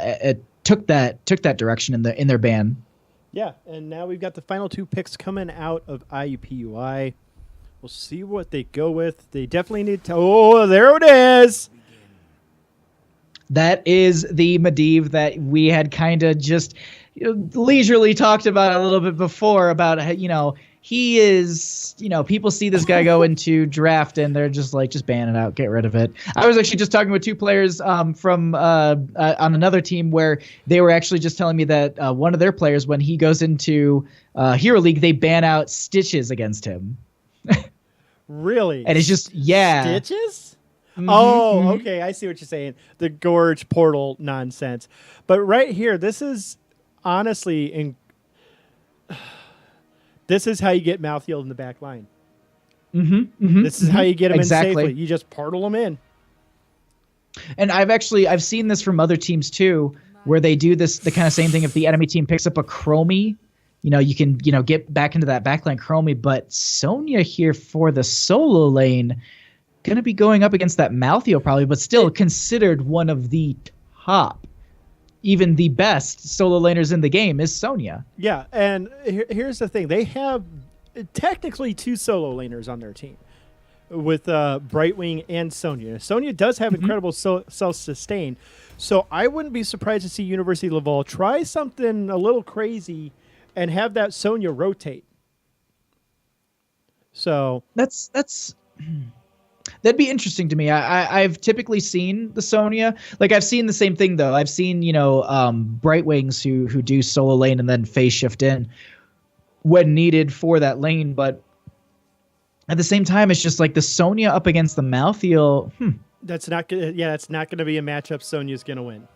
Speaker 2: took that direction in their ban.
Speaker 1: Yeah, and now we've got the final 2 picks coming out of IUPUI. We'll see what they go with. They definitely need to. Oh, there it is.
Speaker 2: That is the Medivh that we had kind of just leisurely talked about a little bit before about, he is, people see this guy go into draft and they're just like, just ban it out, get rid of it. I was actually just talking with 2 players from on another team where they were actually just telling me that one of their players, when he goes into Hero League, they ban out Stitches against him.
Speaker 1: Really?
Speaker 2: And it's just, yeah.
Speaker 1: Stitches? Mm-hmm, okay. I see what you're saying. The Gorge portal nonsense. But right here, this is honestly, this is how you get Mouthfield in the back line. This is how you get them in safely. You just portal them in.
Speaker 2: And I've seen this from other teams too, where they do the kind of same thing. If the enemy team picks up a Chromie, you can get back into that backline Chromie. But Sonya here for the solo lane, going to be going up against that Maltheo probably, but still considered one of the top, even the best solo laners in the game is Sonya.
Speaker 1: Yeah, and here's the thing. They have technically 2 solo laners on their team with Brightwing and Sonya. Sonya does have incredible self-sustain, so I wouldn't be surprised to see University of Laval try something a little crazy and have that Sonya rotate. So
Speaker 2: that'd be interesting to me. I've typically seen the Sonya. I've seen the same thing though. I've seen Brightwings who do solo lane and then phase shift in when needed for that lane. But at the same time, it's just like the Sonya up against the Maltheo.
Speaker 1: That's not gonna. Yeah, that's not going to be a matchup Sonya's going to win.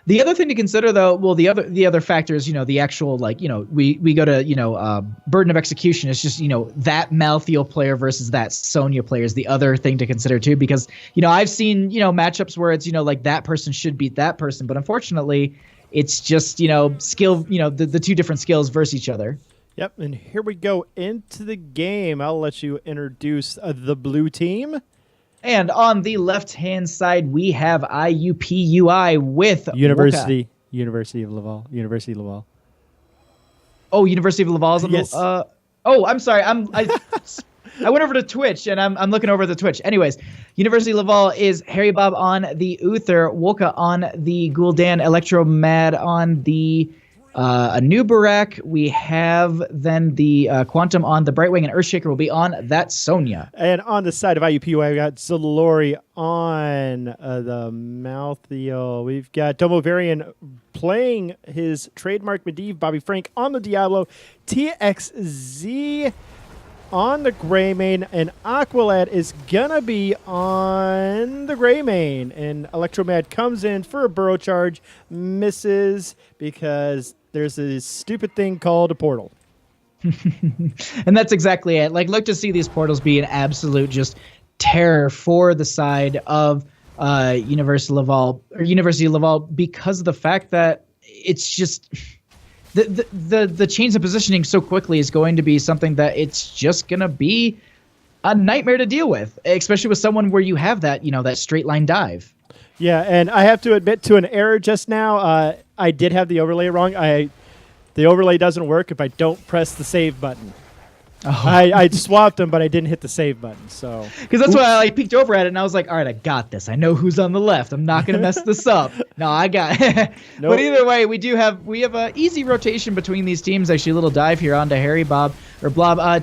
Speaker 2: The other thing to consider, though, the other factor is, the actual, we go to, burden of execution. It's just, that Maltheo player versus that Sonya player is the other thing to consider, too, because, I've seen, matchups where it's, that person should beat that person. But unfortunately, it's just, skill, the 2 different skills versus each other.
Speaker 1: Yep. And here we go into the game. I'll let you introduce the blue team.
Speaker 2: And on the left-hand side, we have IUPUI with
Speaker 1: University of Laval. University of Laval.
Speaker 2: Oh, University of Laval is on
Speaker 1: yes.
Speaker 2: I'm sorry. I went over to Twitch, and I'm looking over the Twitch. Anyways, University of Laval is Harry Bob on the Uther, Woka on the Gul'dan, Electromad on the a new Barak. We have then the Quantum on the Brightwing, and Earthshaker will be on that Sonya.
Speaker 1: And on the side of IUPUI, we got Zalori on the Malthael. We've got Domovarian playing his trademark Medivh, Bobby Frank on the Diablo, TXZ on the Greymane, and Aqualad is gonna be on the Greymane. And Electromad comes in for a burrow charge, misses because there's a stupid thing called a portal.
Speaker 2: And that's exactly it. Like, look to see these portals be an absolute just terror for the side of University of Laval because of the fact that it's just the change of positioning so quickly is going to be something that it's just going to be a nightmare to deal with, especially with someone where you have that, that straight line dive.
Speaker 1: Yeah, and I have to admit to an error just now. I did have the overlay wrong. The overlay doesn't work if I don't press the save button. Oh. I swapped them, but I didn't hit the save button. So
Speaker 2: because that's why I peeked over at it and I was like, all right, I got this. I know who's on the left. I'm not going to mess this up. No, I got it. Nope. But either way, we have a easy rotation between these teams. Actually, a little dive here onto Harry Blob,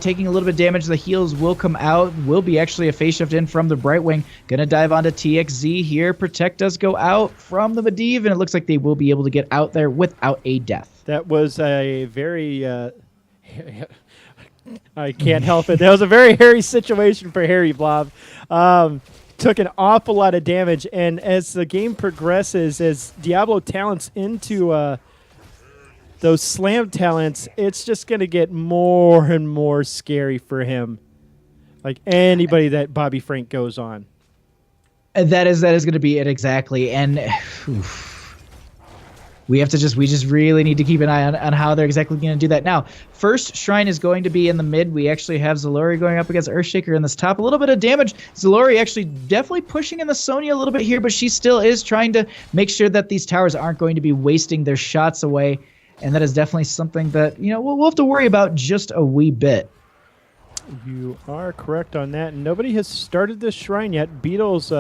Speaker 2: taking a little bit of damage. The heals will come out. Will be actually a phase shift in from the Brightwing. Gonna dive onto TXZ here. Protect does go out from the Medivh, and it looks like they will be able to get out there without a death.
Speaker 1: That was a very I can't help it. That was a very hairy situation for Harry Blob. Took an awful lot of damage, and as the game progresses, as Diablo talents into those slam talents, it's just going to get more and more scary for him. Like anybody that Bobby Frank goes on.
Speaker 2: And that is going to be it exactly. And we just really need to keep an eye on how they're exactly going to do that. Now, first Shrine is going to be in the mid. We actually have Zalori going up against Earthshaker in this top. A little bit of damage. Zalori actually definitely pushing in the Sonya a little bit here, but she still is trying to make sure that these towers aren't going to be wasting their shots away. And that is definitely something that, we'll have to worry about just a wee bit.
Speaker 1: You are correct on that. Nobody has started this Shrine yet. Beetle's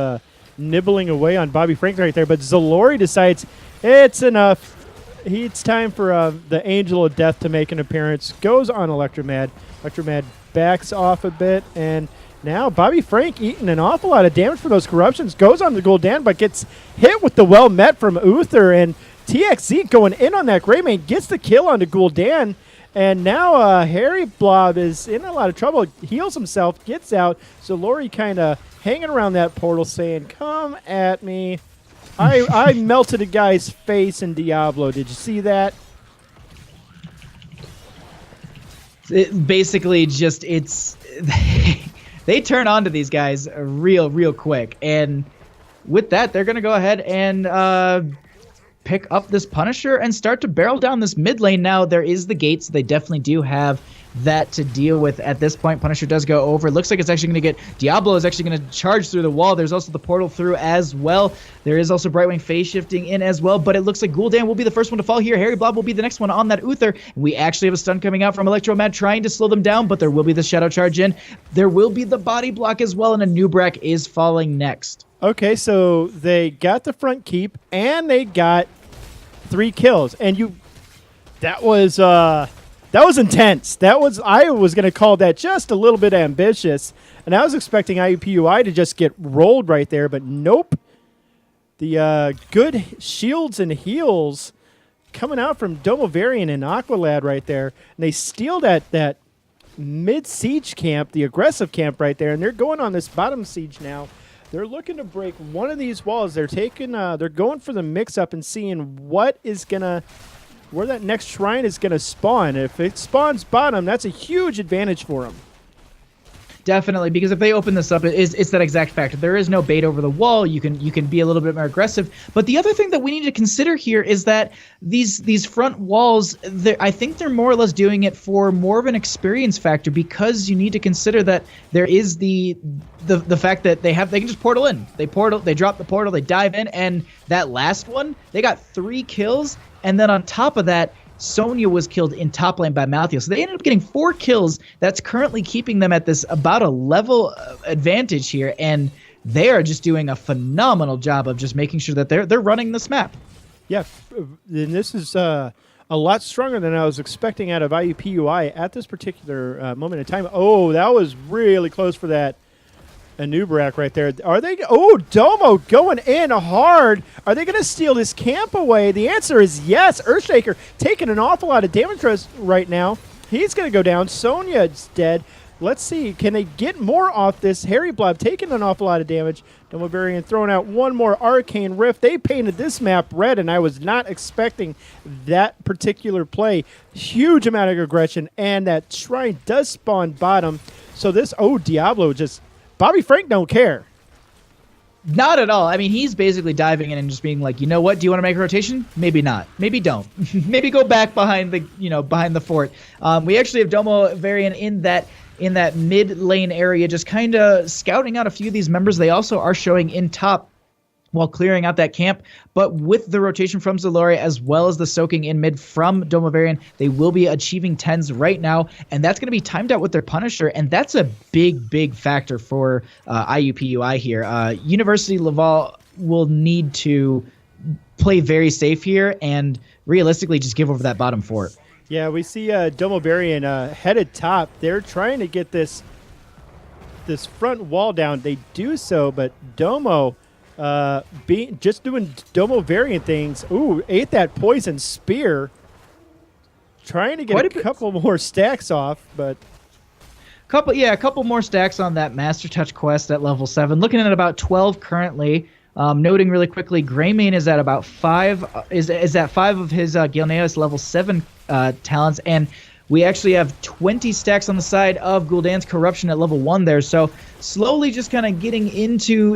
Speaker 1: nibbling away on Bobby Frank right there, but Zalori decides it's enough. It's time for the Angel of Death to make an appearance. Goes on Electromad. Electromad backs off a bit, and now Bobby Frank eating an awful lot of damage for those corruptions. Goes on the Gul'dan, but gets hit with the well met from Uther, and TXZ going in on that Greymane gets the kill on the Gul'dan. And now Harry Blob is in a lot of trouble. Heals himself, gets out. So Lori kind of hanging around that portal saying, come at me. I melted a guy's face in Diablo. Did you see that?
Speaker 2: It basically just they turn on to these guys real quick. And with that, they're going to go ahead and pick up this Punisher and start to barrel down this mid lane. Now, there is the gate, so they definitely do have that to deal with at this point. Punisher does go over. It looks like it's actually going to get... Diablo is actually going to charge through the wall. There's also the portal through as well. There is also Brightwing phase shifting in as well, but it looks like Gul'dan will be the first one to fall here. Harry Blob will be the next one on that Uther. We actually have a stun coming out from Electromad trying to slow them down, but there will be the Shadow Charge in. There will be the body block as well, and a new Brack is falling next.
Speaker 1: Okay, so they got the front keep, and they got 3 kills, and that was intense. I was going to call that just a little bit ambitious, and I was expecting IUPUI to just get rolled right there, but nope. The good shields and heals coming out from Domovarian and Aqualad right there, and they steal that mid-siege camp, the aggressive camp right there, and they're going on this bottom siege now. They're looking to break one of these walls. They're going for the mix-up and seeing where that next shrine is going to spawn. If it spawns bottom, that's a huge advantage for them.
Speaker 2: Definitely, because if they open this up, it's that exact fact. There is no bait over the wall. You can be a little bit more aggressive. But the other thing that we need to consider here is that these front walls, I think they're more or less doing it for more of an experience factor, because you need to consider that there is the fact that they can just portal in. They drop the portal, they dive in, and that last one, they got 3 kills, and then on top of that, Sonya was killed in top lane by Malthael. So they ended up getting 4 kills. That's currently keeping them at this about a level advantage here. And they are just doing a phenomenal job of just making sure that they're running this map.
Speaker 1: Yeah, and this is a a lot stronger than I was expecting out of IUPUI at this particular moment in time. Oh, that was really close for that Anubrak right there. Are they? Oh, Domo going in hard. Are they going to steal this camp away? The answer is yes. Earthshaker taking an awful lot of damage right now. He's going to go down. Sonya's dead. Let's see. Can they get more off this? Harry Blob taking an awful lot of damage. Domobarian throwing out one more Arcane Rift. They painted this map red, and I was not expecting that particular play. Huge amount of aggression, and that shrine does spawn bottom. So this, oh, Diablo just, Bobby Frank don't care.
Speaker 2: Not at all. I mean, he's basically diving in and just being like, you know what? Do you want to make a rotation? Maybe not. Maybe don't. Maybe go back behind the, behind the fort. We actually have Domo Varian in that mid lane area, just kind of scouting out a few of these members. They also are showing in top while clearing out that camp. But with the rotation from Zalori as well as the soaking in mid from Domovarian, they will be achieving 10s right now. And that's going to be timed out with their Punisher. And that's a big factor for IUPUI here. University Laval will need to play very safe here and realistically just give over that bottom fort.
Speaker 1: Yeah, we see Domobarian headed top. They're trying to get this front wall down. They do so, but Domo just doing Domobarian things. Ooh, ate that poison spear. Trying to get a couple more stacks off, but
Speaker 2: a couple more stacks on that Master Touch quest at level 7. Looking at about 12 currently. Noting really quickly, Greymane is at about 5. Is at 5 of his Gilneos level 7 talents, and we actually have 20 stacks on the side of Gul'dan's Corruption at level 1 there. So slowly just kind of getting into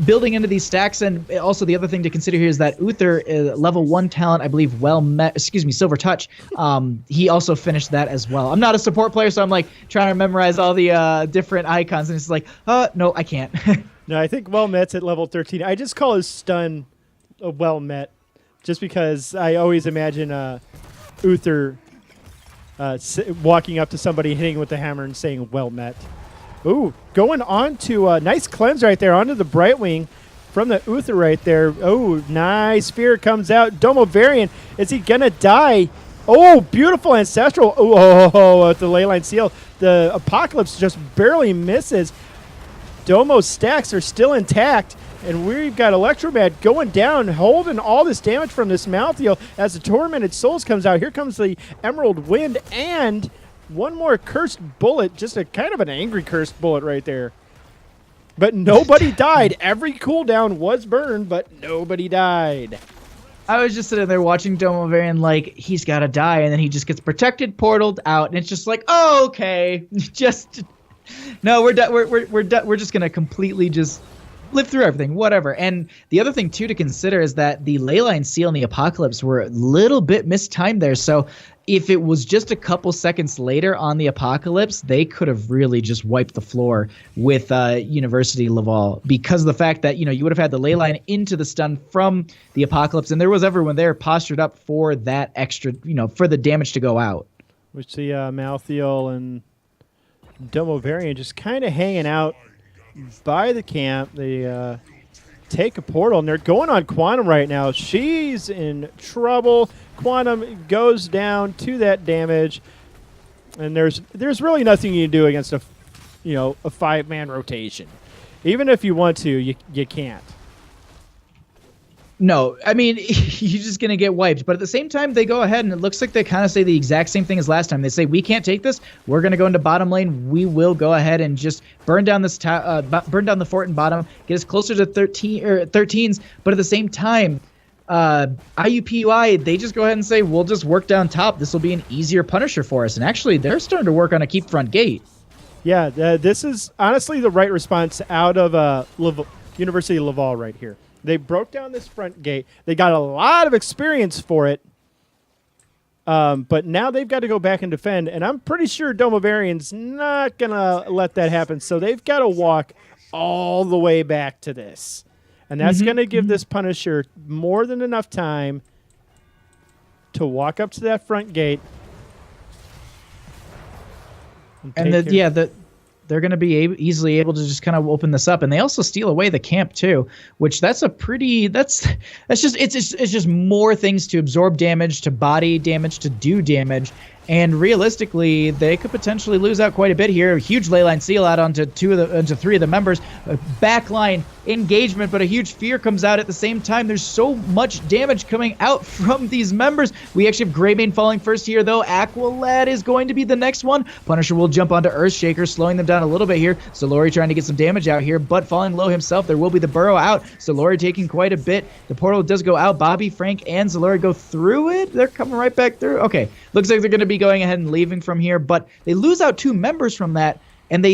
Speaker 2: building into these stacks. And also the other thing to consider here is that Uther level 1 talent, I believe, Silver Touch. He also finished that as well. I'm not a support player, so I'm like trying to memorize all the different icons, and it's like, no, I can't.
Speaker 1: No, I think Well Met's at level 13. I just call his stun a Well Met just because I always imagine Uther walking up to somebody, hitting with the hammer and saying, well met. Ooh, going on to a nice cleanse right there onto the Brightwing from the Uther right there. Oh, nice spear comes out. Domovarian, is he going to die? Oh, beautiful Ancestral. Oh, at the Leyline Seal. The Apocalypse just barely misses. Domo's stacks are still intact, and we've got Electromad going down, holding all this damage from this Malthael as the Tormented Souls comes out. Here comes the Emerald Wind, and one more cursed bullet, just a kind of an angry cursed bullet right there. But nobody died. Every cooldown was burned, but nobody died.
Speaker 2: I was just sitting there watching Domovarian like, he's got to die, and then he just gets protected, portaled out, and it's just like, oh, okay. No, we're done. We're just gonna completely just live through everything, whatever. And the other thing too to consider is that the Leyline Seal and the Apocalypse were a little bit mistimed there. So if it was just a couple seconds later on the Apocalypse, they could have really just wiped the floor with University Laval, because of the fact that you would have had the Leyline into the stun from the Apocalypse, and there was everyone there postured up for that extra, for the damage to go out.
Speaker 1: We see Malthael and Domovarian just kind of hanging out by the camp. They take a portal, and they're going on Quantum right now. She's in trouble. Quantum goes down to that damage, and there's really nothing you can do against a 5-man rotation. Even if you want to, you can't.
Speaker 2: No, I mean, you're just going to get wiped. But at the same time, they go ahead, and it looks like they kind of say the exact same thing as last time. They say, we can't take this. We're going to go into bottom lane. We will go ahead and just burn down this burn down the fort in bottom, get us closer to 13s. But at the same time, IUPUI, they just go ahead and say, we'll just work down top. This will be an easier Punisher for us. And actually, they're starting to work on a keep front gate.
Speaker 1: Yeah, this is honestly the right response out of University of Laval right here. They broke down this front gate. They got a lot of experience for it. But now they've got to go back and defend. And I'm pretty sure Domovarian's not going to let that happen. So they've got to walk all the way back to this. And that's going to give this Punisher more than enough time to walk up to that front gate.
Speaker 2: they're going to be easily able to just kind of open this up. And they also steal away the camp too, which that's just more things to absorb damage, to body damage, to do damage. And realistically, they could potentially lose out quite a bit here. A huge leyline seal out onto three of the members. A backline engagement, but a huge fear comes out at the same time. There's so much damage coming out from these members. We actually have Greymane falling first here, though. Aqualad is going to be the next one. Punisher will jump onto Earthshaker, slowing them down a little bit here. Zalori trying to get some damage out here, but falling low himself. There will be the burrow out. Zalori taking quite a bit. The portal does go out. Bobby, Frank, and Zalori go through it. They're coming right back through. Okay, looks like they're going to be going ahead and leaving from here, but they lose out 2 members from that, and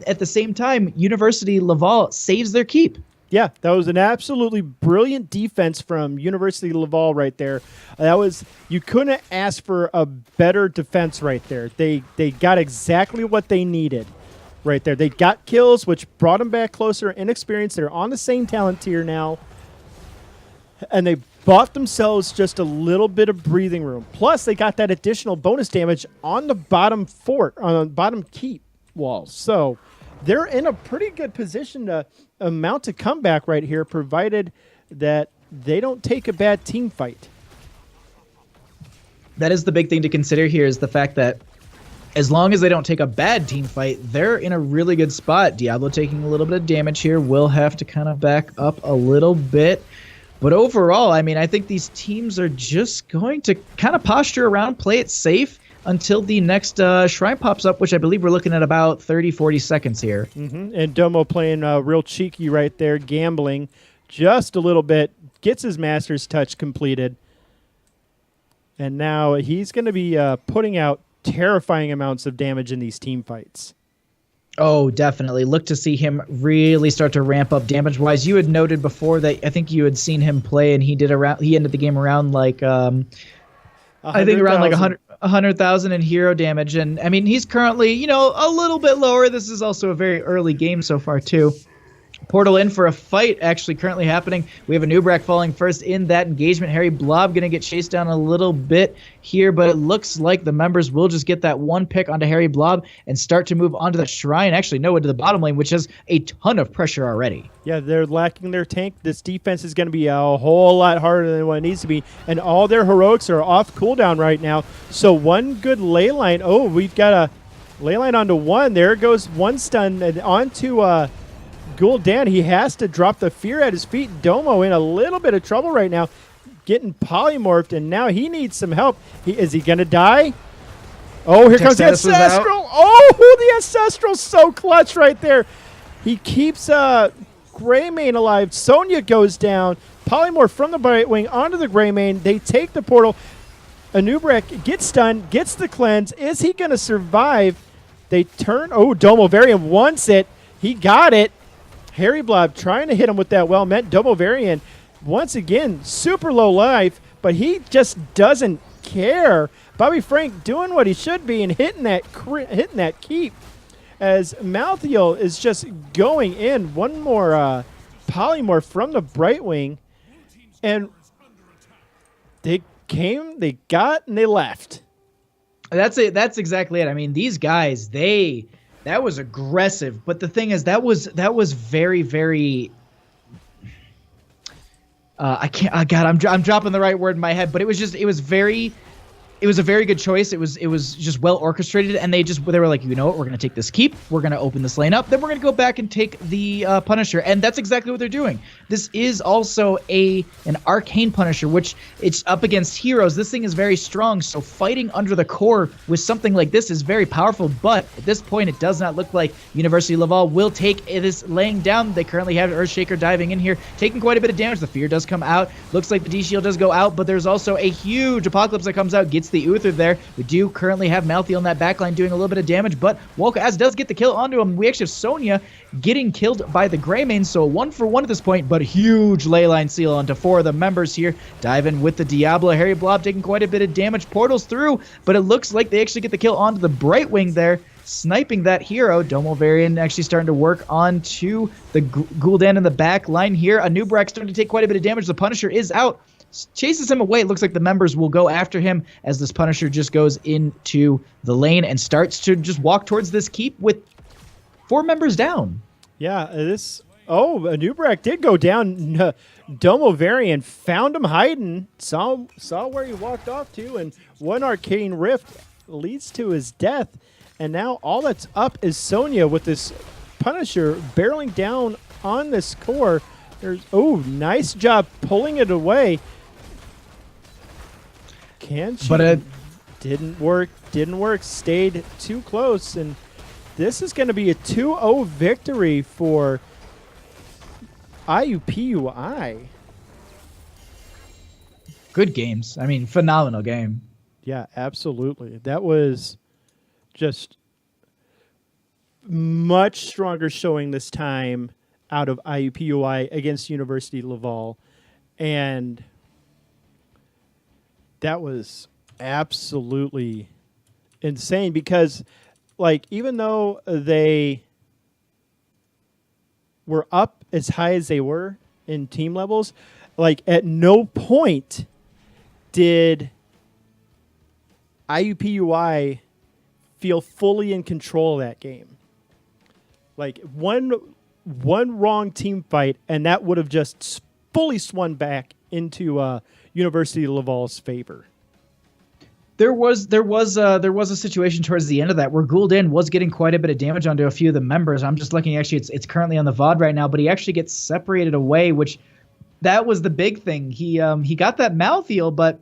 Speaker 2: at the same time, University Laval saves their keep.
Speaker 1: Yeah, that was an absolutely brilliant defense from University Laval right there. You couldn't ask for a better defense right there. They got exactly what they needed right there. They got kills, which brought them back closer in experience. They're on the same talent tier now, and they bought themselves just a little bit of breathing room. Plus, they got that additional bonus damage on the bottom fort, on the bottom keep walls. So they're in a pretty good position to mount a comeback right here, provided that they don't take a bad team fight.
Speaker 2: That is the big thing to consider here, is the fact that as long as they don't take a bad team fight, they're in a really good spot. Diablo taking a little bit of damage here, will have to kind of back up a little bit. But overall, I mean, I think these teams are just going to kind of posture around, play it safe until the next shrine pops up, which I believe we're looking at about 30, 40 seconds here.
Speaker 1: And Domo playing real cheeky right there, gambling just a little bit, gets his Master's Touch completed. And now he's going to be putting out terrifying amounts of damage in these team fights.
Speaker 2: Oh, definitely. Look to see him really start to ramp up damage-wise. You had noted before that I think you had seen him play, and he ended the game around like I think around like 100,000 in hero damage. And I mean, he's currently, a little bit lower. This is also a very early game so far too. Portal in for a fight actually currently happening. We have a Nubrak falling first in that engagement. Harry Blob going to get chased down a little bit here, but it looks like the members will just get that one pick onto Harry Blob and start to move onto the shrine. Actually, no, into the bottom lane, which has a ton of pressure already.
Speaker 1: Yeah, they're lacking their tank. This defense is going to be a whole lot harder than what it needs to be, and all their heroics are off cooldown right now. So one good ley line. Oh, we've got a ley line onto one. There goes one stun and onto Gul'dan. He has to drop the fear at his feet. Domo in a little bit of trouble right now, getting polymorphed, and now he needs some help. Is he going to die? Oh, here comes the Ancestral. Oh, the Ancestral's so clutch right there. He keeps Greymane alive. Sonya goes down. Polymorph from the Brightwing onto the Greymane. They take the portal. Anub'arak gets stunned, gets the cleanse. Is he going to survive? They turn. Oh, Domovarian wants it. He got it. Harry Blob trying to hit him with that well-meant. Domovarian, once again, super low life, but he just doesn't care. Bobby Frank doing what he should be and hitting that keep as Malthael is just going in. One more polymorph from the Brightwing, and they came, they got, and they left.
Speaker 2: That's it. That's exactly it. I mean, these guys, that was aggressive, but the thing is, that was very, very. I'm dropping the right word in my head, but it was a very good choice. It was just well orchestrated, and they were like, you know what, we're gonna take this keep, we're gonna open this lane up, then we're gonna go back and take the Punisher, and that's exactly what they're doing. This is also an arcane Punisher, which it's up against heroes. This thing is very strong, so fighting under the core with something like this is very powerful. But at this point, it does not look like University Laval will take this laying down. They currently have Earthshaker diving in here, taking quite a bit of damage. The fear does come out. Looks like the D shield does go out, but there's also a huge Apocalypse that comes out, gets the Uther there. We do currently have Malthael in that backline doing a little bit of damage, but Wolka does get the kill onto him. We actually have Sonya getting killed by the Greymane, so 1-for-1 at this point, but a huge leyline seal onto 4 of the members here. Diving with the Diablo. Harry Blob taking quite a bit of damage. Portals through, but it looks like they actually get the kill onto the Brightwing there, sniping that hero. Domovarian actually starting to work onto the Gul'dan in the back line here. Anub'arak starting to take quite a bit of damage. The Punisher is out. Chases him away. It looks like the members will go after him as this Punisher just goes into the lane and starts to just walk towards this keep with 4 members down.
Speaker 1: Yeah, Nubrak did go down. Domovarian found him hiding, saw where he walked off to, and one arcane rift leads to his death. And now all that's up is Sonya with this Punisher barreling down on this core. Nice job pulling it away. Can she?
Speaker 2: But it
Speaker 1: didn't work. Stayed too close, and this is going to be a 2-0 victory for IUPUI.
Speaker 2: Good games. I mean, phenomenal game.
Speaker 1: Yeah, absolutely. That was just much stronger showing this time out of IUPUI against University Laval. And that was absolutely insane because, like, even though they were up as high as they were in team levels, like, at no point did IUPUI feel fully in control of that game. Like, one wrong team fight, and that would have just fully swung back into University of Laval's favor.
Speaker 2: There was a situation towards the end of that where Gul'dan was getting quite a bit of damage onto a few of the members. I'm just looking, actually, it's currently on the VOD right now, but he actually gets separated away, which that was the big thing. He got that mouth heal, but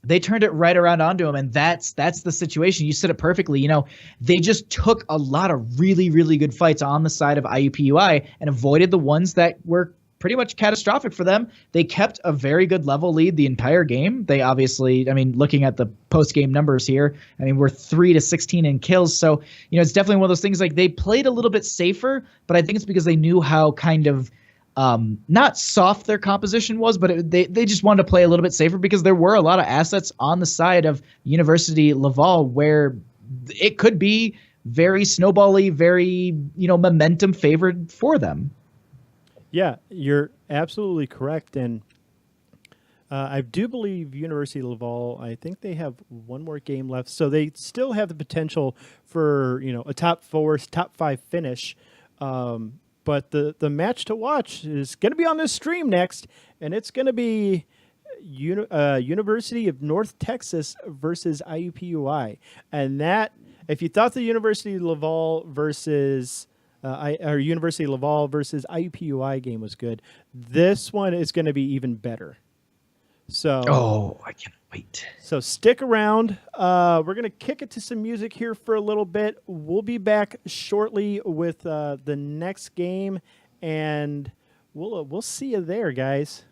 Speaker 2: they turned it right around onto him, and that's the situation. You said it perfectly. You know, they just took a lot of really, really good fights on the side of IUPUI and avoided the ones that were pretty much catastrophic for them. They kept a very good level lead the entire game. They obviously, I mean, looking at the post-game numbers here, I mean, we're 3-16 in kills. So, you know, it's definitely one of those things, like, they played a little bit safer, but I think it's because they knew how kind of not soft their composition was, but they just wanted to play a little bit safer because there were a lot of assets on the side of University Laval where it could be very snowbally, very, you know, momentum favored for them.
Speaker 1: Yeah, you're absolutely correct. And I do believe University of Laval, I think they have one more game left. So they still have the potential for, you know, a top 5 finish. But the match to watch is going to be on this stream next, and it's going to be University of North Texas versus IUPUI. And that, if you thought the University of Laval versus University of Laval versus IUPUI game was good, this one is going to be even better. So,
Speaker 2: I can't wait.
Speaker 1: So stick around. We're going to kick it to some music here for a little bit. We'll be back shortly with the next game, and we'll see you there, guys.